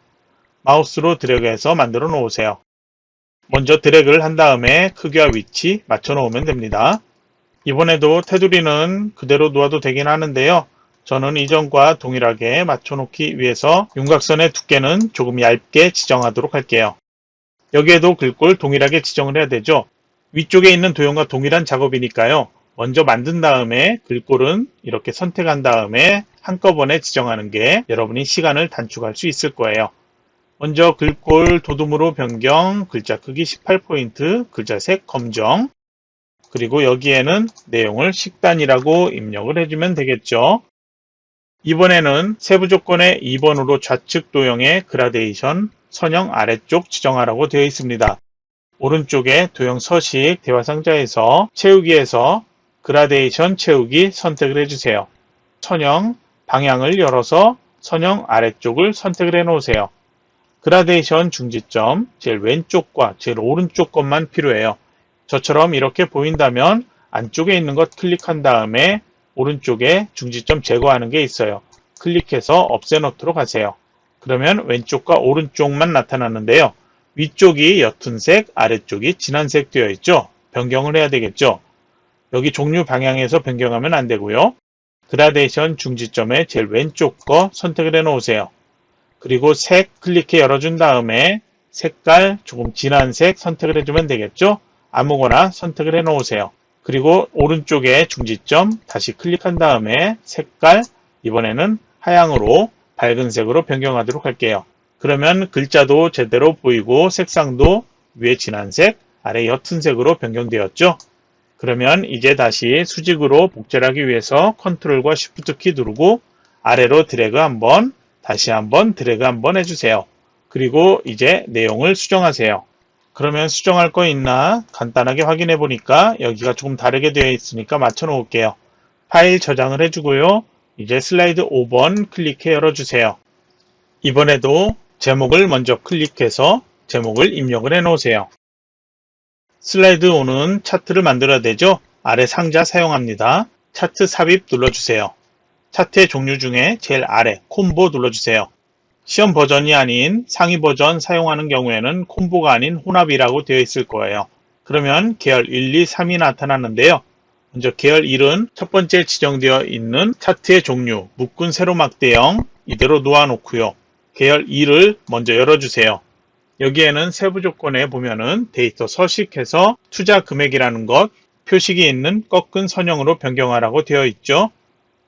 마우스로 드래그해서 만들어 놓으세요. 먼저 드래그를 한 다음에 크기와 위치 맞춰 놓으면 됩니다. 이번에도 테두리는 그대로 놓아도 되긴 하는데요. 저는 이전과 동일하게 맞춰 놓기 위해서 윤곽선의 두께는 조금 얇게 지정하도록 할게요. 여기에도 글꼴 동일하게 지정을 해야 되죠. 위쪽에 있는 도형과 동일한 작업이니까요. 먼저 만든 다음에 글꼴은 이렇게 선택한 다음에 한꺼번에 지정하는 게 여러분이 시간을 단축할 수 있을 거예요. 먼저 글꼴 도둠으로 변경, 글자 크기 18포인트, 글자 색 검정, 그리고 여기에는 내용을 식단이라고 입력을 해주면 되겠죠. 이번에는 세부 조건의 2번으로 좌측 도형의 그라데이션 선형 아래쪽 지정하라고 되어 있습니다. 오른쪽에 도형 서식 대화 상자에서 채우기에서 그라데이션 채우기 선택을 해주세요. 선형 방향을 열어서 선형 아래쪽을 선택을 해 놓으세요. 그라데이션 중지점 제일 왼쪽과 제일 오른쪽 것만 필요해요. 저처럼 이렇게 보인다면 안쪽에 있는 것 클릭한 다음에 오른쪽에 중지점 제거하는 게 있어요. 클릭해서 없애 놓도록 하세요. 그러면 왼쪽과 오른쪽만 나타나는데요. 위쪽이 옅은 색, 아래쪽이 진한 색 되어 있죠. 변경을 해야 되겠죠. 여기 종류 방향에서 변경하면 안 되고요. 그라데이션 중지점에 제일 왼쪽 거 선택을 해 놓으세요. 그리고 색 클릭해 열어준 다음에 색깔 조금 진한 색 선택을 해주면 되겠죠. 아무거나 선택을 해 놓으세요. 그리고 오른쪽에 중지점 다시 클릭한 다음에 색깔 이번에는 하향으로 밝은 색으로 변경하도록 할게요. 그러면 글자도 제대로 보이고 색상도 위에 진한 색, 아래 옅은 색으로 변경되었죠. 그러면 이제 다시 수직으로 복제를 하기 위해서 컨트롤과 쉬프트 키 누르고 아래로 드래그 한번, 다시 한번 드래그 한번 해주세요. 그리고 이제 내용을 수정하세요. 그러면 수정할 거 있나 간단하게 확인해 보니까 여기가 조금 다르게 되어 있으니까 맞춰 놓을게요. 파일 저장을 해주고요. 이제 슬라이드 5번 클릭해 열어주세요. 이번에도 제목을 먼저 클릭해서 제목을 입력을 해 놓으세요. 슬라이드 5는 차트를 만들어야 되죠. 아래 상자 사용합니다. 차트 삽입 눌러주세요. 차트의 종류 중에 제일 아래 콤보 눌러주세요. 시험 버전이 아닌 상위 버전 사용하는 경우에는 콤보가 아닌 혼합이라고 되어 있을 거예요. 그러면 계열 1, 2, 3이 나타나는데요. 먼저 계열 1은 첫 번째 지정되어 있는 차트의 종류, 묶은 세로막대형 이대로 놓아놓고요. 계열 2를 먼저 열어주세요. 여기에는 세부 조건에 보면은 데이터 서식해서 투자 금액이라는 것, 표식이 있는 꺾은 선형으로 변경하라고 되어 있죠.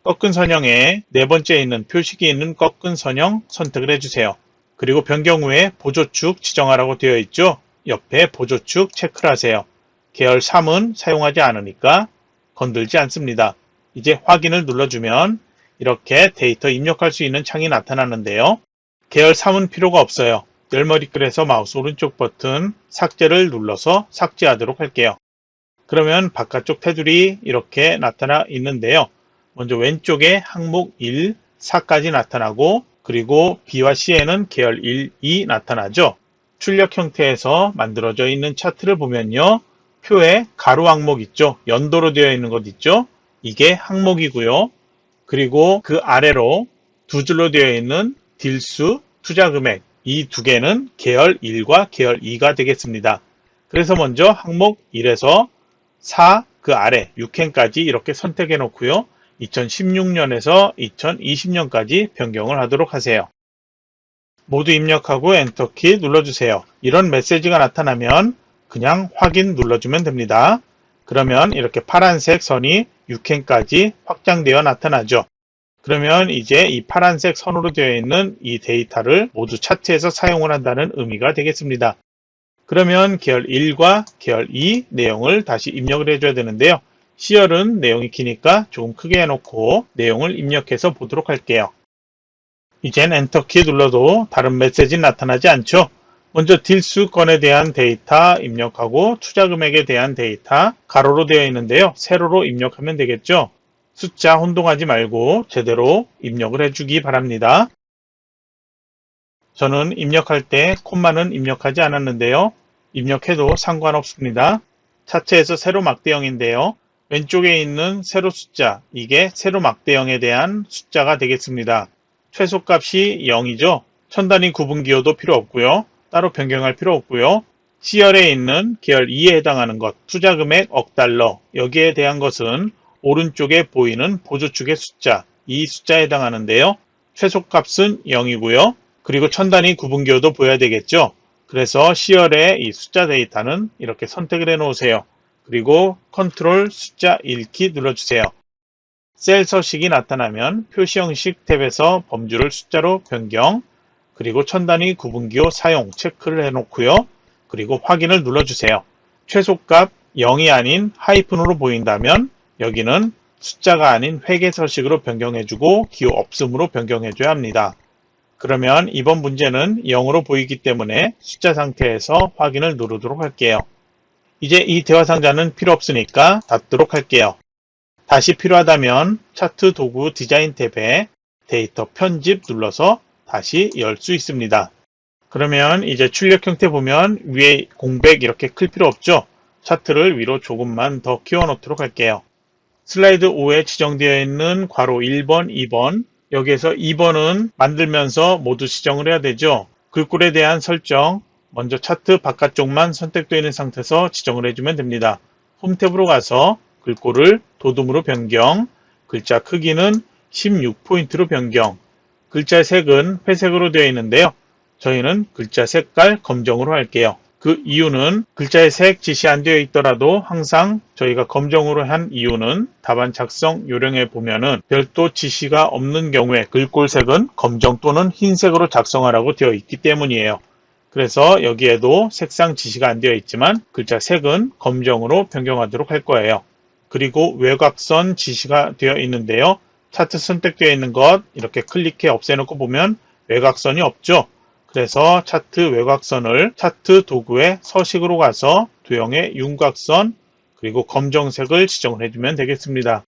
꺾은 선형에 네 번째에 있는 표식이 있는 꺾은 선형 선택을 해주세요. 그리고 변경 후에 보조축 지정하라고 되어 있죠. 옆에 보조축 체크를 하세요. 계열 3은 사용하지 않으니까 건들지 않습니다. 이제 확인을 눌러주면 이렇게 데이터 입력할 수 있는 창이 나타나는데요. 계열 3은 필요가 없어요. 열머리글에서 마우스 오른쪽 버튼 삭제를 눌러서 삭제하도록 할게요. 그러면 바깥쪽 테두리 이렇게 나타나 있는데요. 먼저 왼쪽에 항목 1, 4까지 나타나고 그리고 B와 C에는 계열 1, 2 나타나죠. 출력 형태에서 만들어져 있는 차트를 보면요. 표에 가로 항목 있죠. 연도로 되어 있는 것 있죠. 이게 항목이고요. 그리고 그 아래로 두 줄로 되어 있는 딜수, 투자금액 이 두 개는 계열 1과 계열 2가 되겠습니다. 그래서 먼저 항목 1에서 4, 그 아래 6행까지 이렇게 선택해 놓고요. 2016년에서 2020년까지 변경을 하도록 하세요. 모두 입력하고 엔터키 눌러주세요. 이런 메시지가 나타나면 그냥 확인 눌러주면 됩니다. 그러면 이렇게 파란색 선이 6행까지 확장되어 나타나죠. 그러면 이제 이 파란색 선으로 되어 있는 이 데이터를 모두 차트에서 사용을 한다는 의미가 되겠습니다. 그러면 계열 1과 계열 2 내용을 다시 입력을 해줘야 되는데요. C열은 내용이 기니까 조금 크게 해놓고 내용을 입력해서 보도록 할게요. 이젠 엔터키 눌러도 다른 메시지는 나타나지 않죠. 먼저 딜수 건에 대한 데이터 입력하고 투자금액에 대한 데이터 가로로 되어 있는데요. 세로로 입력하면 되겠죠. 숫자 혼동하지 말고 제대로 입력을 해주기 바랍니다. 저는 입력할 때 콤마는 입력하지 않았는데요. 입력해도 상관없습니다. 차트에서 세로 막대형인데요. 왼쪽에 있는 세로 숫자, 이게 세로 막대형에 대한 숫자가 되겠습니다. 최소값이 0이죠. 천단위 구분기호도 필요 없고요. 따로 변경할 필요 없고요. C열에 있는 계열 2에 해당하는 것, 투자금액 억 달러, 여기에 대한 것은 오른쪽에 보이는 보조축의 숫자, 이 숫자에 해당하는데요. 최소값은 0이고요. 그리고 천단위 구분기호도 보여야 되겠죠. 그래서 C열의 이 숫자 데이터는 이렇게 선택을 해 놓으세요. 그리고 컨트롤 숫자 1키 눌러주세요. 셀 서식이 나타나면 표시 형식 탭에서 범주를 숫자로 변경, 그리고 천단위 구분기호 사용 체크를 해 놓고요. 그리고 확인을 눌러주세요. 최소값 0이 아닌 하이픈으로 보인다면 여기는 숫자가 아닌 회계 서식으로 변경해주고 기호 없음으로 변경해줘야 합니다. 그러면 이번 문제는 0으로 보이기 때문에 숫자 상태에서 확인을 누르도록 할게요. 이제 이 대화 상자는 필요 없으니까 닫도록 할게요. 다시 필요하다면 차트 도구 디자인 탭에 데이터 편집 눌러서 다시 열 수 있습니다. 그러면 이제 출력 형태 보면 위에 공백 이렇게 클 필요 없죠? 차트를 위로 조금만 더 키워 놓도록 할게요. 슬라이드 5에 지정되어 있는 괄호 1번, 2번 여기에서 2번은 만들면서 모두 지정을 해야 되죠. 글꼴에 대한 설정 먼저 차트 바깥쪽만 선택되어 있는 상태에서 지정을 해주면 됩니다. 홈 탭으로 가서 글꼴을 도둠으로 변경, 글자 크기는 16포인트로 변경, 글자 색은 회색으로 되어 있는데요. 저희는 글자 색깔 검정으로 할게요. 그 이유는 글자의 색 지시 안 되어 있더라도 항상 저희가 검정으로 한 이유는 답안 작성 요령에 보면은 별도 지시가 없는 경우에 글꼴 색은 검정 또는 흰색으로 작성하라고 되어 있기 때문이에요. 그래서 여기에도 색상 지시가 안 되어 있지만 글자 색은 검정으로 변경하도록 할 거예요. 그리고 외곽선 지시가 되어 있는데요. 차트 선택되어 있는 것 이렇게 클릭해 없애놓고 보면 외곽선이 없죠. 그래서 차트 외곽선을 차트 도구의 서식으로 가서 도형의 윤곽선 그리고 검정색을 지정을 해주면 되겠습니다.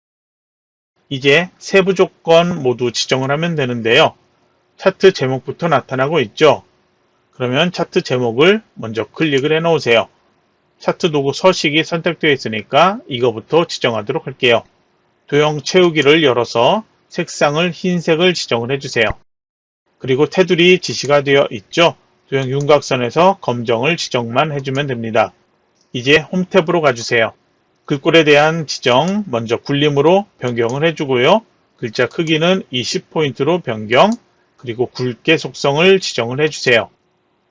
이제 세부 조건 모두 지정을 하면 되는데요. 차트 제목부터 나타나고 있죠. 그러면 차트 제목을 먼저 클릭을 해 놓으세요. 차트 도구 서식이 선택되어 있으니까 이거부터 지정하도록 할게요. 도형 채우기를 열어서 색상을 흰색을 지정을 해주세요. 그리고 테두리 지시가 되어 있죠. 도형 윤곽선에서 검정을 지정만 해주면 됩니다. 이제 홈 탭으로 가주세요. 글꼴에 대한 지정 먼저 굴림으로 변경을 해주고요. 글자 크기는 20포인트로 변경, 그리고 굵게 속성을 지정을 해주세요.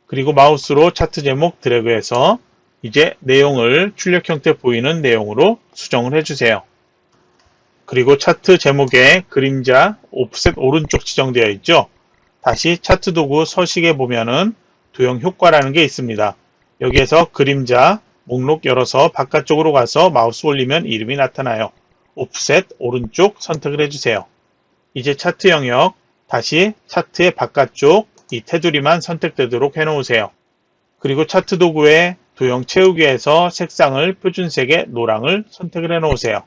그리고 마우스로 차트 제목 드래그해서 이제 내용을 출력 형태 보이는 내용으로 수정을 해주세요. 그리고 차트 제목에 그림자 오프셋 오른쪽 지정되어 있죠. 다시 차트 도구 서식에 보면은 도형 효과라는 게 있습니다. 여기에서 그림자 목록 열어서 바깥쪽으로 가서 마우스 올리면 이름이 나타나요. 오프셋 오른쪽 선택을 해주세요. 이제 차트 영역 다시 차트의 바깥쪽 이 테두리만 선택되도록 해놓으세요. 그리고 차트 도구의 도형 채우기에서 색상을 표준색의 노랑을 선택을 해놓으세요.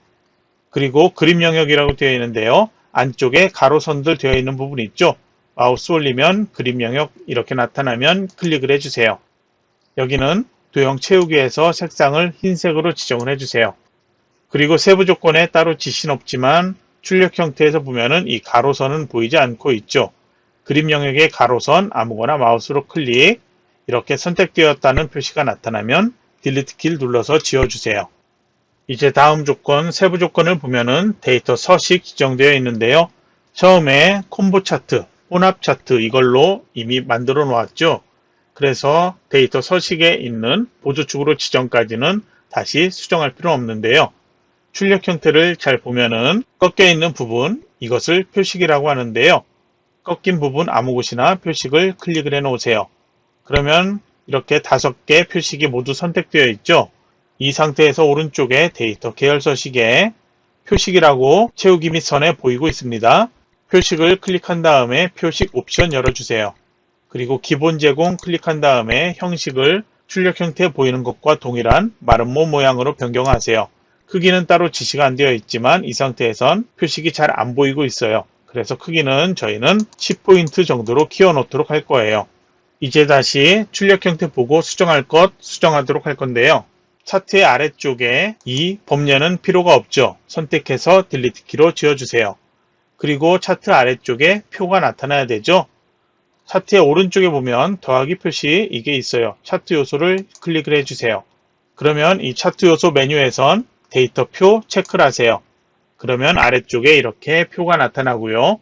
그리고 그림 영역이라고 되어 있는데요. 안쪽에 가로선들 되어 있는 부분이 있죠. 마우스 올리면 그림 영역 이렇게 나타나면 클릭을 해주세요. 여기는 도형 채우기에서 색상을 흰색으로 지정을 해주세요. 그리고 세부 조건에 따로 지시는 없지만 출력 형태에서 보면은 이 가로선은 보이지 않고 있죠. 그림 영역의 가로선 아무거나 마우스로 클릭 이렇게 선택되었다는 표시가 나타나면 딜리트 키를 눌러서 지워주세요. 이제 다음 조건 세부 조건을 보면은 데이터 서식 지정되어 있는데요. 처음에 콤보 차트, 혼합 차트 이걸로 이미 만들어 놓았죠. 그래서 데이터 서식에 있는 보조축으로 지정까지는 다시 수정할 필요는 없는데요. 출력 형태를 잘 보면은 꺾여 있는 부분 이것을 표식이라고 하는데요. 꺾인 부분 아무 곳이나 표식을 클릭을 해 놓으세요. 그러면 이렇게 5개 표식이 모두 선택되어 있죠. 이 상태에서 오른쪽에 데이터 계열 서식에 표식이라고 채우기 및 선에 보이고 있습니다. 표식을 클릭한 다음에 표식 옵션 열어주세요. 그리고 기본 제공 클릭한 다음에 형식을 출력 형태에 보이는 것과 동일한 마름모 모양으로 변경하세요. 크기는 따로 지시가 안 되어 있지만 이 상태에선 표식이 잘 안 보이고 있어요. 그래서 크기는 저희는 10포인트 정도로 키워놓도록 할 거예요. 이제 다시 출력 형태 보고 수정할 것 수정하도록 할 건데요. 차트의 아래쪽에 이 범례는 필요가 없죠. 선택해서 딜리트 키로 지워주세요. 그리고 차트 아래쪽에 표가 나타나야 되죠. 차트의 오른쪽에 보면 더하기 표시 이게 있어요. 차트 요소를 클릭을 해주세요. 그러면 이 차트 요소 메뉴에선 데이터 표 체크를 하세요. 그러면 아래쪽에 이렇게 표가 나타나고요.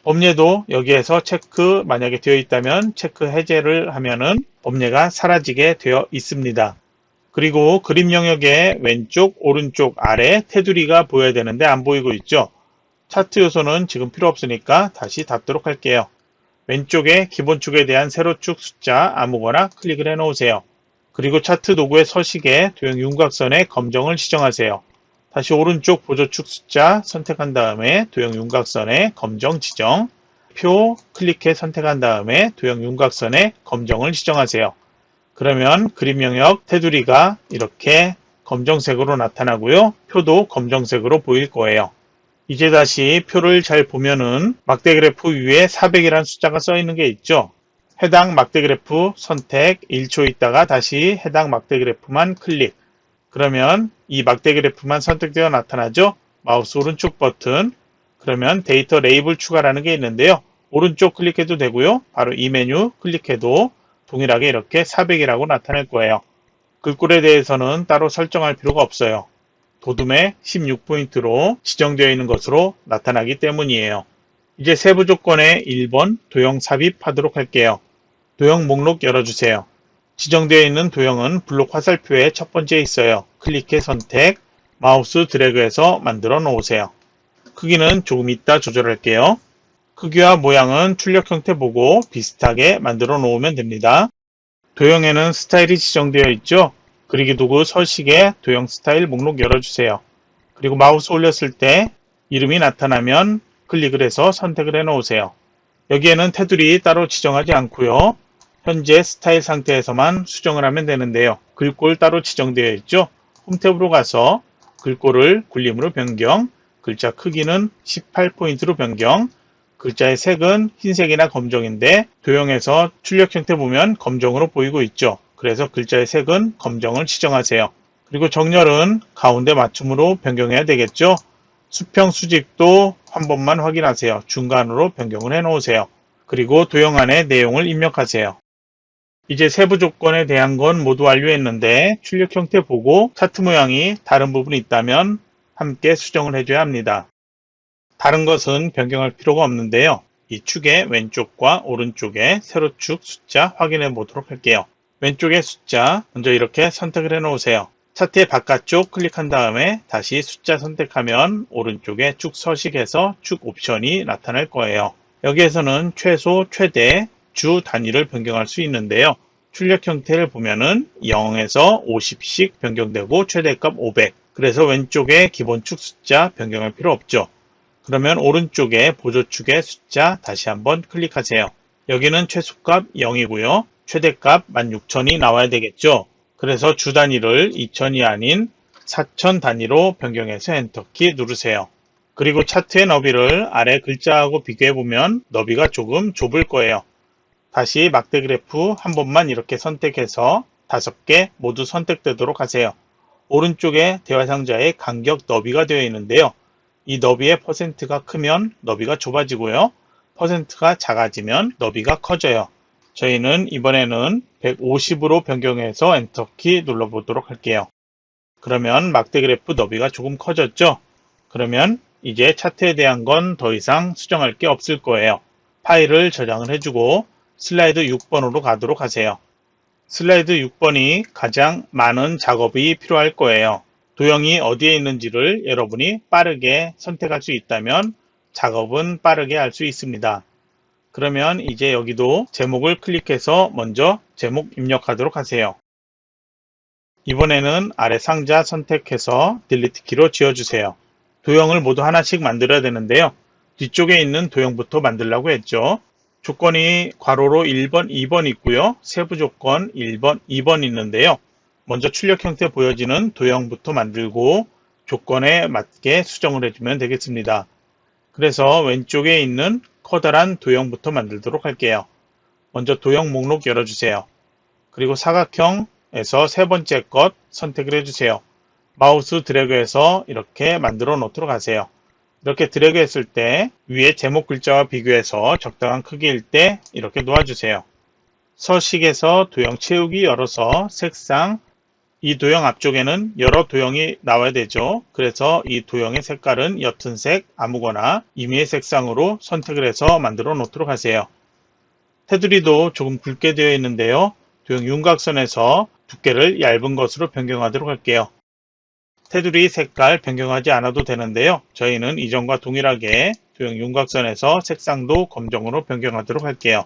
범례도 여기에서 체크 만약에 되어 있다면 체크 해제를 하면은 범례가 사라지게 되어 있습니다. 그리고 그림 영역의 왼쪽, 오른쪽, 아래 테두리가 보여야 되는데 안 보이고 있죠. 차트 요소는 지금 필요 없으니까 다시 닫도록 할게요. 왼쪽에 기본축에 대한 세로축 숫자 아무거나 클릭을 해 놓으세요. 그리고 차트 도구의 서식에 도형 윤곽선에 검정을 지정하세요. 다시 오른쪽 보조축 숫자 선택한 다음에 도형 윤곽선에 검정 지정, 표 클릭해 선택한 다음에 도형 윤곽선에 검정을 지정하세요. 그러면 그림 영역 테두리가 이렇게 검정색으로 나타나고요. 표도 검정색으로 보일 거예요. 이제 다시 표를 잘 보면은 막대 그래프 위에 400이라는 숫자가 써 있는 게 있죠. 해당 막대 그래프 선택 1초 있다가 다시 해당 막대 그래프만 클릭. 그러면 이 막대 그래프만 선택되어 나타나죠. 마우스 오른쪽 버튼. 그러면 데이터 레이블 추가라는 게 있는데요. 오른쪽 클릭해도 되고요. 바로 이 메뉴 클릭해도 동일하게 이렇게 400이라고 나타날 거예요. 글꼴에 대해서는 따로 설정할 필요가 없어요. 도둠에 16포인트로 지정되어 있는 것으로 나타나기 때문이에요. 이제 세부 조건의 1번 도형 삽입하도록 할게요. 도형 목록 열어주세요. 지정되어 있는 도형은 블록 화살표의 첫 번째에 있어요. 클릭해 선택, 마우스 드래그해서 만들어 놓으세요. 크기는 조금 이따 조절할게요. 크기와 모양은 출력 형태 보고 비슷하게 만들어 놓으면 됩니다. 도형에는 스타일이 지정되어 있죠. 그리기 도구 서식에 도형 스타일 목록 열어주세요. 그리고 마우스 올렸을 때 이름이 나타나면 클릭을 해서 선택을 해 놓으세요. 여기에는 테두리 따로 지정하지 않고요. 현재 스타일 상태에서만 수정을 하면 되는데요. 글꼴 따로 지정되어 있죠. 홈 탭으로 가서 글꼴을 굴림으로 변경, 글자 크기는 18포인트로 변경, 글자의 색은 흰색이나 검정인데 도형에서 출력 형태 보면 검정으로 보이고 있죠. 그래서 글자의 색은 검정을 지정하세요. 그리고 정렬은 가운데 맞춤으로 변경해야 되겠죠. 수평 수직도 한 번만 확인하세요. 중간으로 변경을 해 놓으세요. 그리고 도형 안에 내용을 입력하세요. 이제 세부 조건에 대한 건 모두 완료했는데 출력 형태 보고 차트 모양이 다른 부분이 있다면 함께 수정을 해줘야 합니다. 다른 것은 변경할 필요가 없는데요. 이 축의 왼쪽과 오른쪽에 세로축 숫자 확인해 보도록 할게요. 왼쪽의 숫자 먼저 이렇게 선택을 해 놓으세요. 차트의 바깥쪽 클릭한 다음에 다시 숫자 선택하면 오른쪽에 축 서식에서 축 옵션이 나타날 거예요. 여기에서는 최소, 최대, 주 단위를 변경할 수 있는데요. 출력 형태를 보면은 0에서 50씩 변경되고 최대값 500. 그래서 왼쪽에 기본축 숫자 변경할 필요 없죠. 그러면 오른쪽에 보조축의 숫자 다시 한번 클릭하세요. 여기는 최소값 0이고요. 최대값 16,000이 나와야 되겠죠. 그래서 주 단위를 2000이 아닌 4000 단위로 변경해서 엔터키 누르세요. 그리고 차트의 너비를 아래 글자하고 비교해보면 너비가 조금 좁을 거예요. 다시 막대 그래프 한 번만 이렇게 선택해서 5개 모두 선택되도록 하세요. 오른쪽에 대화 상자에 간격 너비가 되어 있는데요. 이 너비의 퍼센트가 크면 너비가 좁아지고요. 퍼센트가 작아지면 너비가 커져요. 저희는 이번에는 150으로 변경해서 엔터키 눌러보도록 할게요. 그러면 막대 그래프 너비가 조금 커졌죠? 그러면 이제 차트에 대한 건 더 이상 수정할 게 없을 거예요. 파일을 저장을 해주고 슬라이드 6번으로 가도록 하세요. 슬라이드 6번이 가장 많은 작업이 필요할 거예요. 도형이 어디에 있는지를 여러분이 빠르게 선택할 수 있다면 작업은 빠르게 할 수 있습니다. 그러면 이제 여기도 제목을 클릭해서 먼저 제목 입력하도록 하세요. 이번에는 아래 상자 선택해서 딜리트 키로 지워주세요. 도형을 모두 하나씩 만들어야 되는데요. 뒤쪽에 있는 도형부터 만들려고 했죠. 조건이 괄호로 1번, 2번 있고요. 세부 조건 1번, 2번 있는데요. 먼저 출력 형태 보여지는 도형부터 만들고 조건에 맞게 수정을 해주면 되겠습니다. 그래서 왼쪽에 있는 커다란 도형부터 만들도록 할게요. 먼저 도형 목록 열어주세요. 그리고 사각형에서 세 번째 것 선택을 해주세요. 마우스 드래그해서 이렇게 만들어 놓도록 하세요. 이렇게 드래그 했을 때 위에 제목 글자와 비교해서 적당한 크기일 때 이렇게 놓아주세요. 서식에서 도형 채우기 열어서 색상, 이 도형 앞쪽에는 여러 도형이 나와야 되죠. 그래서 이 도형의 색깔은 옅은 색 아무거나 임의의 색상으로 선택을 해서 만들어 놓도록 하세요. 테두리도 조금 굵게 되어 있는데요. 도형 윤곽선에서 두께를 얇은 것으로 변경하도록 할게요. 테두리 색깔 변경하지 않아도 되는데요. 저희는 이전과 동일하게 도형 윤곽선에서 색상도 검정으로 변경하도록 할게요.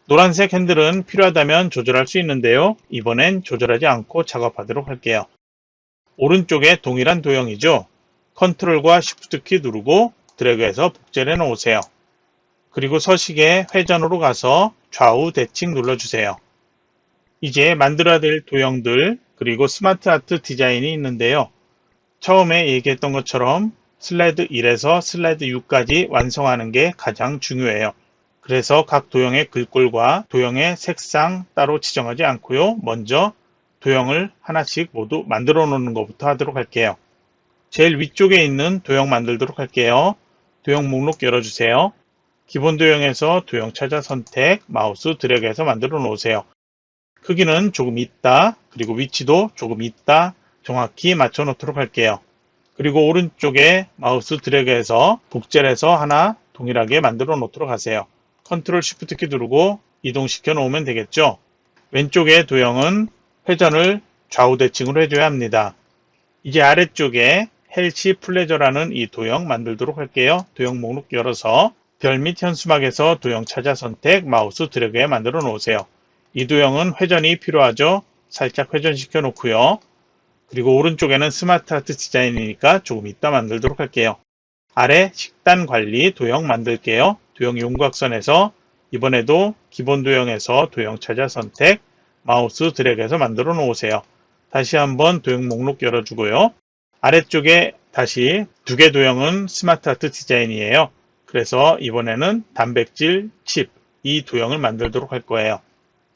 노란색 핸들은 필요하다면 조절할 수 있는데요. 이번엔 조절하지 않고 작업하도록 할게요. 오른쪽에 동일한 도형이죠. 컨트롤과 쉬프트 키 누르고 드래그해서 복제를 해 놓으세요. 그리고 서식에 회전으로 가서 좌우 대칭 눌러주세요. 이제 만들어야 될 도형들 그리고 스마트 아트 디자인이 있는데요. 처음에 얘기했던 것처럼 슬라이드 1에서 슬라이드 6까지 완성하는 게 가장 중요해요. 그래서 각 도형의 글꼴과 도형의 색상 따로 지정하지 않고요. 먼저 도형을 하나씩 모두 만들어 놓는 것부터 하도록 할게요. 제일 위쪽에 있는 도형 만들도록 할게요. 도형 목록 열어주세요. 기본 도형에서 도형 찾아 선택, 마우스 드래그해서 만들어 놓으세요. 크기는 조금 있다, 그리고 위치도 조금 있다, 정확히 맞춰 놓도록 할게요. 그리고 오른쪽에 마우스 드래그해서 복제를 해서 하나 동일하게 만들어 놓도록 하세요. 컨트롤 쉬프트 키 누르고 이동시켜 놓으면 되겠죠. 왼쪽의 도형은 회전을 좌우 대칭으로 해줘야 합니다. 이제 아래쪽에 헬시 플레저라는 이 도형 만들도록 할게요. 도형 목록 열어서 별 및 현수막에서 도형 찾아 선택, 마우스 드래그해 만들어 놓으세요. 이 도형은 회전이 필요하죠. 살짝 회전시켜 놓고요. 그리고 오른쪽에는 스마트 아트 디자인이니까 조금 이따 만들도록 할게요. 아래 식단 관리 도형 만들게요. 도형 윤곽선에서 이번에도 기본 도형에서 도형 찾아 선택, 마우스 드래그해서 만들어 놓으세요. 다시 한번 도형 목록 열어주고요. 아래쪽에 다시 두 개 도형은 스마트 아트 디자인이에요. 그래서 이번에는 단백질 칩, 이 도형을 만들도록 할 거예요.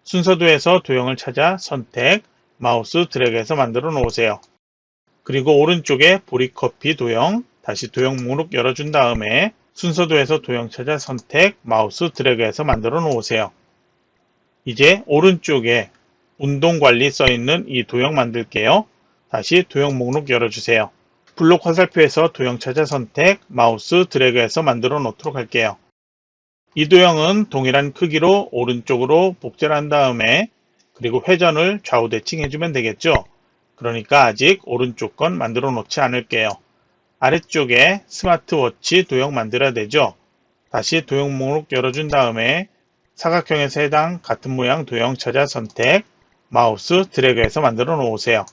순서도에서 도형을 찾아 선택, 마우스 드래그해서 만들어 놓으세요. 그리고 오른쪽에 보리커피 도형, 다시 도형 목록 열어준 다음에 순서도에서 도형 찾아 선택, 마우스 드래그해서 만들어 놓으세요. 이제 오른쪽에 운동관리 써있는 이 도형 만들게요. 다시 도형 목록 열어주세요. 블록 화살표에서 도형 찾아 선택, 마우스 드래그해서 만들어 놓도록 할게요. 이 도형은 동일한 크기로 오른쪽으로 복제한 다음에 그리고 회전을 좌우 대칭해주면 되겠죠. 그러니까 아직 오른쪽 건 만들어 놓지 않을게요. 아래쪽에 스마트워치 도형 만들어야 되죠. 다시 도형 목록 열어준 다음에 사각형에서 해당 같은 모양 도형 찾아 선택, 마우스 드래그해서 만들어 놓으세요.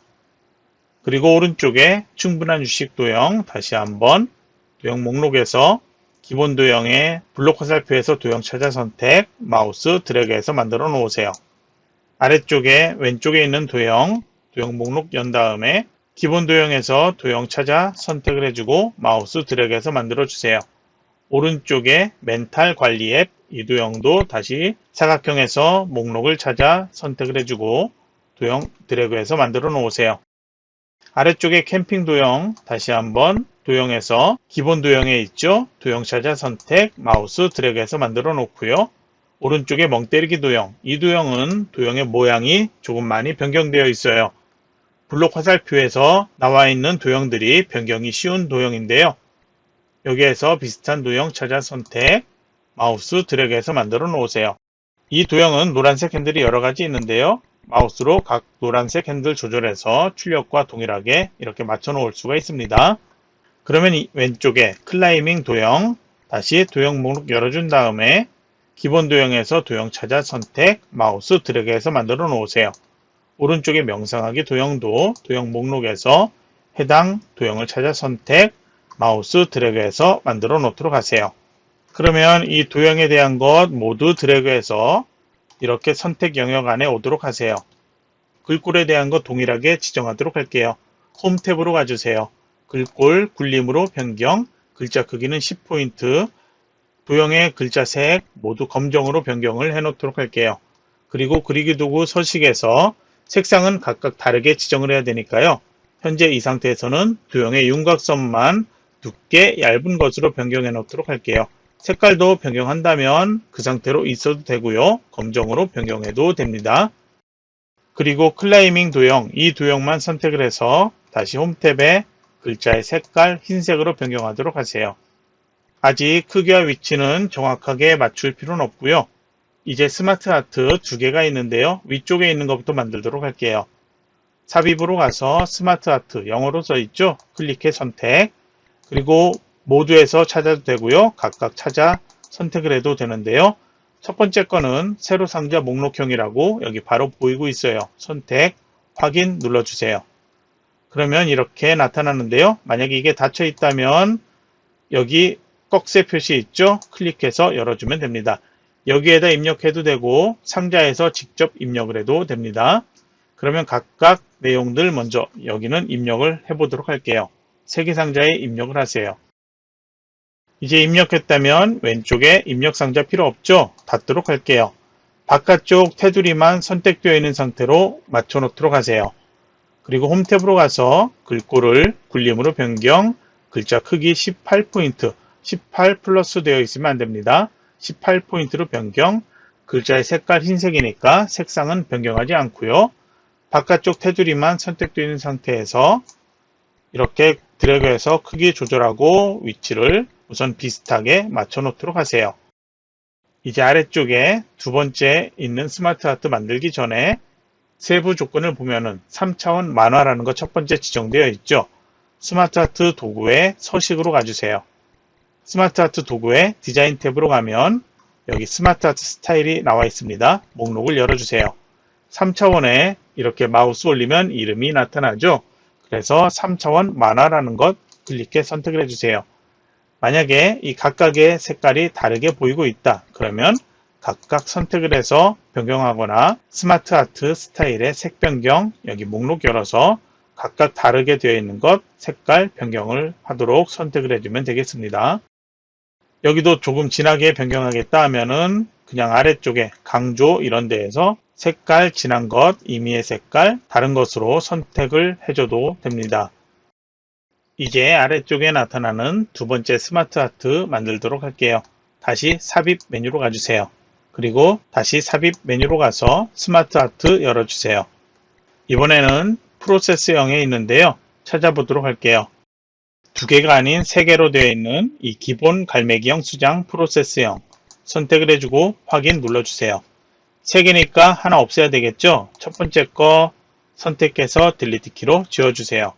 그리고 오른쪽에 충분한 유식 도형 다시 한번 도형 목록에서 기본 도형의 블록 화살표에서 도형 찾아 선택, 마우스 드래그해서 만들어 놓으세요. 아래쪽에 왼쪽에 있는 도형 목록 연 다음에 기본 도형에서 도형 찾아 선택을 해주고 마우스 드래그해서 만들어 주세요. 오른쪽에 멘탈 관리 앱 이 도형도 다시 사각형에서 목록을 찾아 선택을 해주고 도형 드래그해서 만들어 놓으세요. 아래쪽에 캠핑 도형 다시 한번 도형에서 기본 도형에 있죠. 도형 찾아 선택, 마우스 드래그해서 만들어 놓고요. 오른쪽에 멍때리기 도형, 이 도형은 도형의 모양이 조금 많이 변경되어 있어요. 블록 화살표에서 나와 있는 도형들이 변경이 쉬운 도형인데요. 여기에서 비슷한 도형 찾아 선택, 마우스 드래그해서 만들어 놓으세요. 이 도형은 노란색 핸들이 여러 가지 있는데요. 마우스로 각 노란색 핸들 조절해서 출력과 동일하게 이렇게 맞춰 놓을 수가 있습니다. 그러면 이 왼쪽에 클라이밍 도형, 다시 도형 목록 열어준 다음에 기본 도형에서 도형 찾아 선택, 마우스 드래그해서 만들어 놓으세요. 오른쪽에 명상하기 도형도 도형 목록에서 해당 도형을 찾아 선택, 마우스 드래그해서 만들어 놓도록 하세요. 그러면 이 도형에 대한 것 모두 드래그해서 이렇게 선택 영역 안에 오도록 하세요. 글꼴에 대한 것 동일하게 지정하도록 할게요. 홈 탭으로 가주세요. 글꼴 굴림으로 변경, 글자 크기는 10포인트, 도형의 글자 색 모두 검정으로 변경을 해 놓도록 할게요. 그리고 그리기 도구 서식에서 색상은 각각 다르게 지정을 해야 되니까요. 현재 이 상태에서는 도형의 윤곽선만 두께 얇은 것으로 변경해 놓도록 할게요. 색깔도 변경한다면 그 상태로 있어도 되고요. 검정으로 변경해도 됩니다. 그리고 클라이밍 도형, 이 도형만 선택을 해서 다시 홈 탭에 글자의 색깔 흰색으로 변경하도록 하세요. 아직 크기와 위치는 정확하게 맞출 필요는 없고요. 이제 스마트 아트 두 개가 있는데요. 위쪽에 있는 것부터 만들도록 할게요. 삽입으로 가서 스마트 아트 영어로 써 있죠. 클릭해 선택, 그리고 모두에서 찾아도 되고요. 각각 찾아 선택을 해도 되는데요. 첫 번째 거는 세로 상자 목록형이라고 여기 바로 보이고 있어요. 선택, 확인 눌러주세요. 그러면 이렇게 나타나는데요. 만약에 이게 닫혀 있다면 여기 꺽쇠 표시 있죠? 클릭해서 열어주면 됩니다. 여기에다 입력해도 되고 상자에서 직접 입력을 해도 됩니다. 그러면 각각 내용들 먼저 여기는 입력을 해보도록 할게요. 세 개 상자에 입력을 하세요. 이제 입력했다면 왼쪽에 입력 상자 필요 없죠? 닫도록 할게요. 바깥쪽 테두리만 선택되어 있는 상태로 맞춰 놓도록 하세요. 그리고 홈 탭으로 가서 글꼴을 굴림으로 변경, 글자 크기 18포인트, 18 플러스 되어 있으면 안됩니다. 18포인트로 변경, 글자의 색깔 흰색이니까 색상은 변경하지 않고요. 바깥쪽 테두리만 선택되어 있는 상태에서 이렇게 드래그해서 크기 조절하고 위치를 우선 비슷하게 맞춰 놓도록 하세요. 이제 아래쪽에 두 번째 있는 스마트 아트 만들기 전에 세부 조건을 보면은 3차원 만화라는 거 첫 번째 지정되어 있죠. 스마트 아트 도구의 서식으로 가주세요. 스마트 아트 도구의 디자인 탭으로 가면 여기 스마트 아트 스타일이 나와 있습니다. 목록을 열어주세요. 3차원에 이렇게 마우스 올리면 이름이 나타나죠. 그래서 3차원 만화라는 것 클릭해 선택을 해주세요. 만약에 이 각각의 색깔이 다르게 보이고 있다. 그러면 각각 선택을 해서 변경하거나 스마트 아트 스타일의 색 변경, 여기 목록 열어서 각각 다르게 되어 있는 것 색깔 변경을 하도록 선택을 해주면 되겠습니다. 여기도 조금 진하게 변경하겠다 하면은 그냥 아래쪽에 강조 이런 데에서 색깔 진한 것, 임의의 색깔, 다른 것으로 선택을 해줘도 됩니다. 이제 아래쪽에 나타나는 두 번째 스마트 아트 만들도록 할게요. 다시 삽입 메뉴로 가주세요. 그리고 다시 삽입 메뉴로 가서 스마트 아트 열어주세요. 이번에는 프로세스형에 있는데요. 찾아보도록 할게요. 두 개가 아닌 세 개로 되어 있는 이 기본 갈매기형 수장 프로세스형 선택을 해주고 확인 눌러주세요. 세 개니까 하나 없애야 되겠죠? 첫 번째 거 선택해서 딜리트 키로 지워주세요.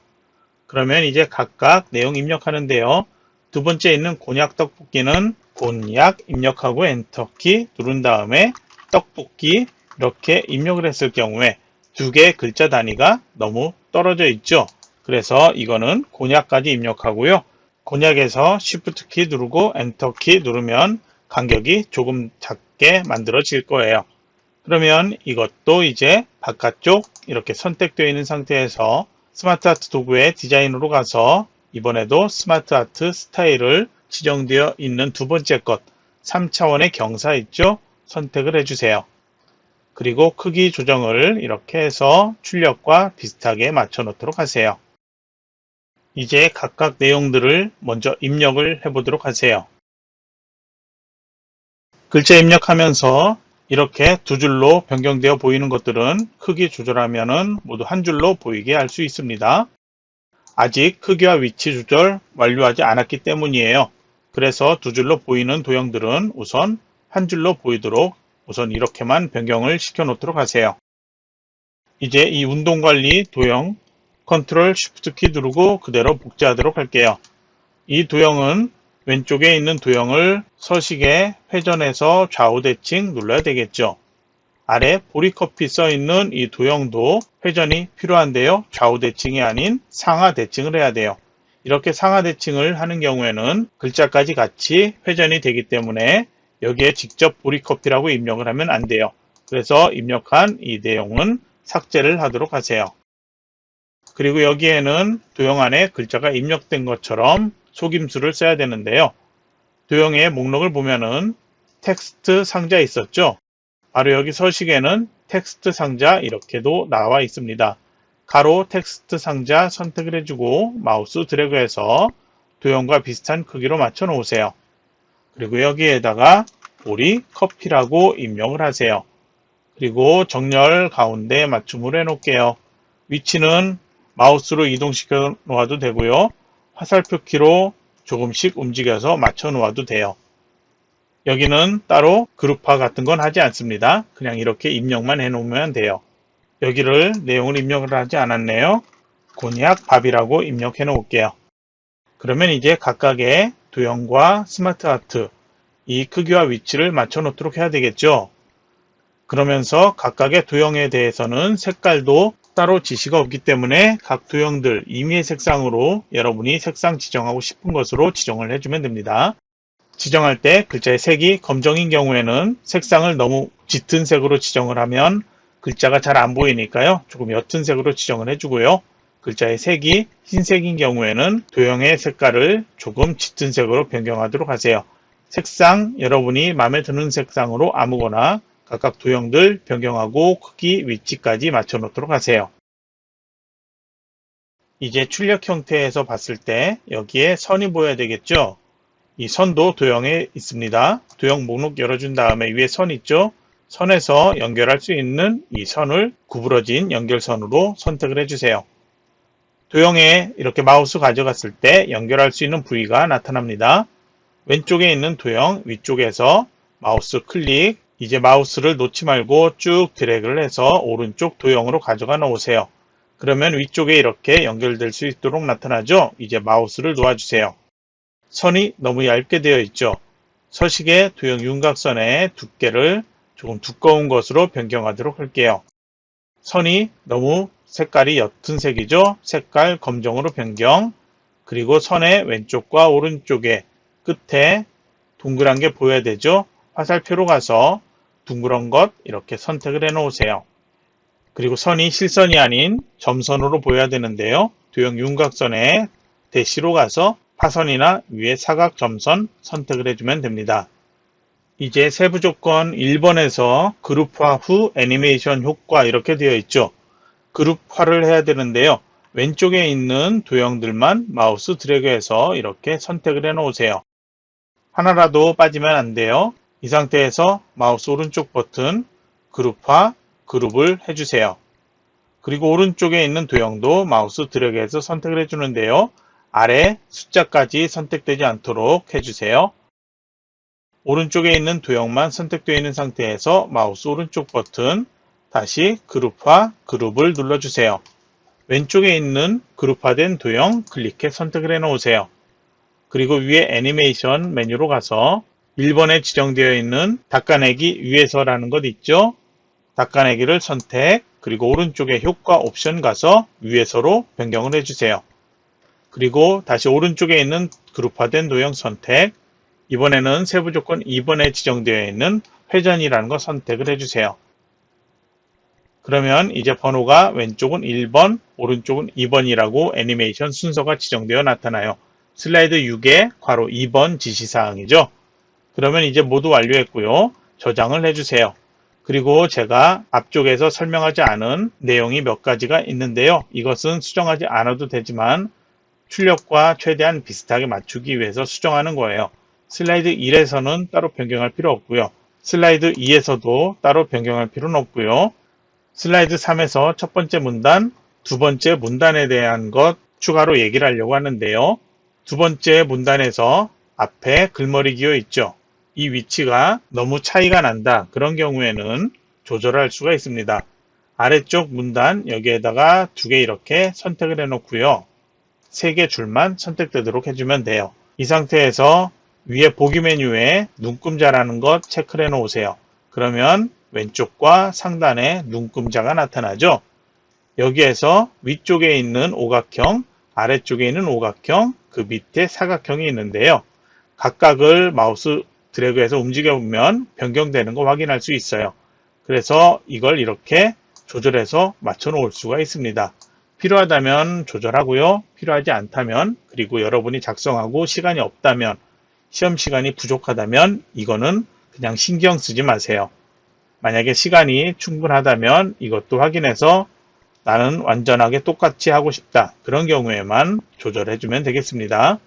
그러면 이제 각각 내용 입력하는데요. 두 번째 있는 곤약 떡볶이는 곤약 입력하고 엔터키 누른 다음에 떡볶이 이렇게 입력을 했을 경우에 두 개의 글자 단위가 너무 떨어져 있죠. 그래서 이거는 곤약까지 입력하고요. 곤약에서 Shift 키 누르고 엔터 키 누르면 간격이 조금 작게 만들어질 거예요. 그러면 이것도 이제 바깥쪽 이렇게 선택되어 있는 상태에서 스마트 아트 도구의 디자인으로 가서 이번에도 스마트 아트 스타일을 지정되어 있는 두 번째 것 3차원의 경사 있죠? 선택을 해주세요. 그리고 크기 조정을 이렇게 해서 출력과 비슷하게 맞춰 놓도록 하세요. 이제 각각 내용들을 먼저 입력을 해보도록 하세요. 글자 입력하면서 이렇게 두 줄로 변경되어 보이는 것들은 크기 조절하면 모두 한 줄로 보이게 할 수 있습니다. 아직 크기와 위치 조절 완료하지 않았기 때문이에요. 그래서 두 줄로 보이는 도형들은 우선 한 줄로 보이도록 우선 이렇게만 변경을 시켜 놓도록 하세요. 이제 이 운동관리 도형 컨트롤 쉬프트 키 누르고 그대로 복제하도록 할게요. 이 도형은 왼쪽에 있는 도형을 서식에 회전해서 좌우 대칭 눌러야 되겠죠. 아래 보리커피 써있는 이 도형도 회전이 필요한데요. 좌우 대칭이 아닌 상하 대칭을 해야 돼요. 이렇게 상하 대칭을 하는 경우에는 글자까지 같이 회전이 되기 때문에 여기에 직접 보리커피라고 입력을 하면 안 돼요. 그래서 입력한 이 내용은 삭제를 하도록 하세요. 그리고 여기에는 도형 안에 글자가 입력된 것처럼 속임수를 써야 되는데요. 도형의 목록을 보면은 텍스트 상자 있었죠. 바로 여기 서식에는 텍스트 상자 이렇게도 나와 있습니다. 가로 텍스트 상자 선택을 해주고 마우스 드래그해서 도형과 비슷한 크기로 맞춰 놓으세요. 그리고 여기에다가 보리 커피라고 입력을 하세요. 그리고 정렬 가운데 맞춤으로 해놓을게요. 위치는 마우스로 이동시켜 놓아도 되고요. 화살표 키로 조금씩 움직여서 맞춰 놓아도 돼요. 여기는 따로 그룹화 같은 건 하지 않습니다. 그냥 이렇게 입력만 해 놓으면 돼요. 여기를 내용을 입력을 하지 않았네요. 곤약 밥이라고 입력해 놓을게요. 그러면 이제 각각의 도형과 스마트 아트 이 크기와 위치를 맞춰 놓도록 해야 되겠죠. 그러면서 각각의 도형에 대해서는 색깔도 따로 지시가 없기 때문에 각 도형들 임의의 색상으로 여러분이 색상 지정하고 싶은 것으로 지정을 해주면 됩니다. 지정할 때 글자의 색이 검정인 경우에는 색상을 너무 짙은 색으로 지정을 하면 글자가 잘 안 보이니까요. 조금 옅은 색으로 지정을 해주고요. 글자의 색이 흰색인 경우에는 도형의 색깔을 조금 짙은 색으로 변경하도록 하세요. 색상 여러분이 마음에 드는 색상으로 아무거나 각각 도형들 변경하고 크기, 위치까지 맞춰 놓도록 하세요. 이제 출력 형태에서 봤을 때 여기에 선이 보여야 되겠죠? 이 선도 도형에 있습니다. 도형 목록 열어준 다음에 위에 선 있죠? 선에서 연결할 수 있는 이 선을 구부러진 연결선으로 선택을 해주세요. 도형에 이렇게 마우스 가져갔을 때 연결할 수 있는 부위가 나타납니다. 왼쪽에 있는 도형 위쪽에서 마우스 클릭, 이제 마우스를 놓지 말고 쭉 드래그를 해서 오른쪽 도형으로 가져가 놓으세요. 그러면 위쪽에 이렇게 연결될 수 있도록 나타나죠? 이제 마우스를 놓아주세요. 선이 너무 얇게 되어 있죠? 서식의 도형 윤곽선의 두께를 조금 두꺼운 것으로 변경하도록 할게요. 선이 너무 색깔이 옅은 색이죠. 색깔 검정으로 변경. 그리고 선의 왼쪽과 오른쪽에 끝에 동그란 게 보여야 되죠. 화살표로 가서 둥그런 것 이렇게 선택을 해 놓으세요. 그리고 선이 실선이 아닌 점선으로 보여야 되는데요. 도형 윤곽선에 대시로 가서 파선이나 위에 사각 점선 선택을 해주면 됩니다. 이제 세부 조건 1번에서 그룹화 후 애니메이션 효과 이렇게 되어 있죠. 그룹화를 해야 되는데요. 왼쪽에 있는 도형들만 마우스 드래그해서 이렇게 선택을 해 놓으세요. 하나라도 빠지면 안 돼요. 이 상태에서 마우스 오른쪽 버튼 그룹화, 그룹을 해주세요. 그리고 오른쪽에 있는 도형도 마우스 드래그해서 선택을 해주는데요. 아래 숫자까지 선택되지 않도록 해주세요. 오른쪽에 있는 도형만 선택되어 있는 상태에서 마우스 오른쪽 버튼 다시 그룹화, 그룹을 눌러주세요. 왼쪽에 있는 그룹화된 도형 클릭해 선택을 해 놓으세요. 그리고 위에 애니메이션 메뉴로 가서 1번에 지정되어 있는 닦아내기 위에서라는 것 있죠. 닦아내기를 선택, 그리고 오른쪽에 효과 옵션 가서 위에서로 변경을 해주세요. 그리고 다시 오른쪽에 있는 그룹화된 도형 선택, 이번에는 세부 조건 2번에 지정되어 있는 회전이라는 거 선택을 해주세요. 그러면 이제 번호가 왼쪽은 1번, 오른쪽은 2번이라고 애니메이션 순서가 지정되어 나타나요. 슬라이드 6에 괄호 2번 지시사항이죠. 그러면 이제 모두 완료했고요. 저장을 해주세요. 그리고 제가 앞쪽에서 설명하지 않은 내용이 몇 가지가 있는데요. 이것은 수정하지 않아도 되지만 출력과 최대한 비슷하게 맞추기 위해서 수정하는 거예요. 슬라이드 1에서는 따로 변경할 필요 없고요. 슬라이드 2에서도 따로 변경할 필요는 없고요. 슬라이드 3에서 첫 번째 문단, 두 번째 문단에 대한 것 추가로 얘기를 하려고 하는데요. 두 번째 문단에서 앞에 글머리 기호 있죠. 이 위치가 너무 차이가 난다. 그런 경우에는 조절할 수가 있습니다. 아래쪽 문단 여기에다가 두 개 이렇게 선택을 해 놓고요. 세 개 줄만 선택되도록 해주면 돼요. 이 상태에서 위에 보기 메뉴에 눈금자라는 것 체크를 해 놓으세요. 그러면 왼쪽과 상단에 눈금자가 나타나죠. 여기에서 위쪽에 있는 오각형, 아래쪽에 있는 오각형, 그 밑에 사각형이 있는데요. 각각을 마우스 드래그해서 움직여보면 변경되는 거 확인할 수 있어요. 그래서 이걸 이렇게 조절해서 맞춰 놓을 수가 있습니다. 필요하다면 조절하고요. 필요하지 않다면, 그리고 여러분이 작성하고 시간이 없다면, 시험 시간이 부족하다면 이거는 그냥 신경 쓰지 마세요. 만약에 시간이 충분하다면 이것도 확인해서 나는 완전하게 똑같이 하고 싶다. 그런 경우에만 조절해주면 되겠습니다.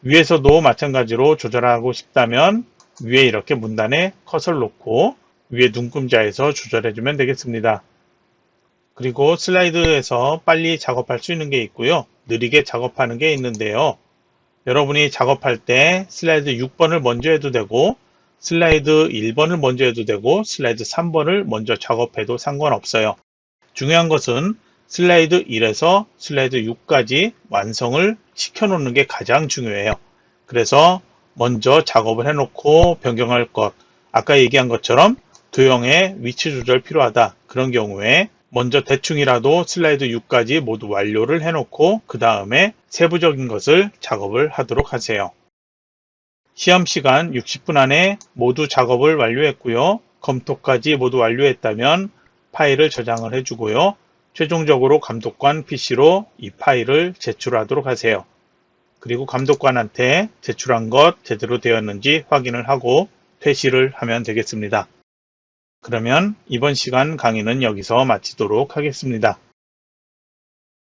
위에서도 마찬가지로 조절하고 싶다면 위에 이렇게 문단에 커서를 놓고 위에 눈금자에서 조절해주면 되겠습니다. 그리고 슬라이드에서 빨리 작업할 수 있는 게 있고요. 느리게 작업하는 게 있는데요. 여러분이 작업할 때 슬라이드 6번을 먼저 해도 되고 슬라이드 1번을 먼저 해도 되고 슬라이드 3번을 먼저 작업해도 상관없어요. 중요한 것은 슬라이드 1에서 슬라이드 6까지 완성을 시켜놓는 게 가장 중요해요. 그래서 먼저 작업을 해놓고 변경할 것, 아까 얘기한 것처럼 도형의 위치 조절 필요하다. 그런 경우에 먼저 대충이라도 슬라이드 6까지 모두 완료를 해놓고 그 다음에 세부적인 것을 작업을 하도록 하세요. 시험 시간 60분 안에 모두 작업을 완료했고요. 검토까지 모두 완료했다면 파일을 저장을 해주고요. 최종적으로 감독관 PC로 이 파일을 제출하도록 하세요. 그리고 감독관한테 제출한 것 제대로 되었는지 확인을 하고 퇴실을 하면 되겠습니다. 그러면 이번 시간 강의는 여기서 마치도록 하겠습니다.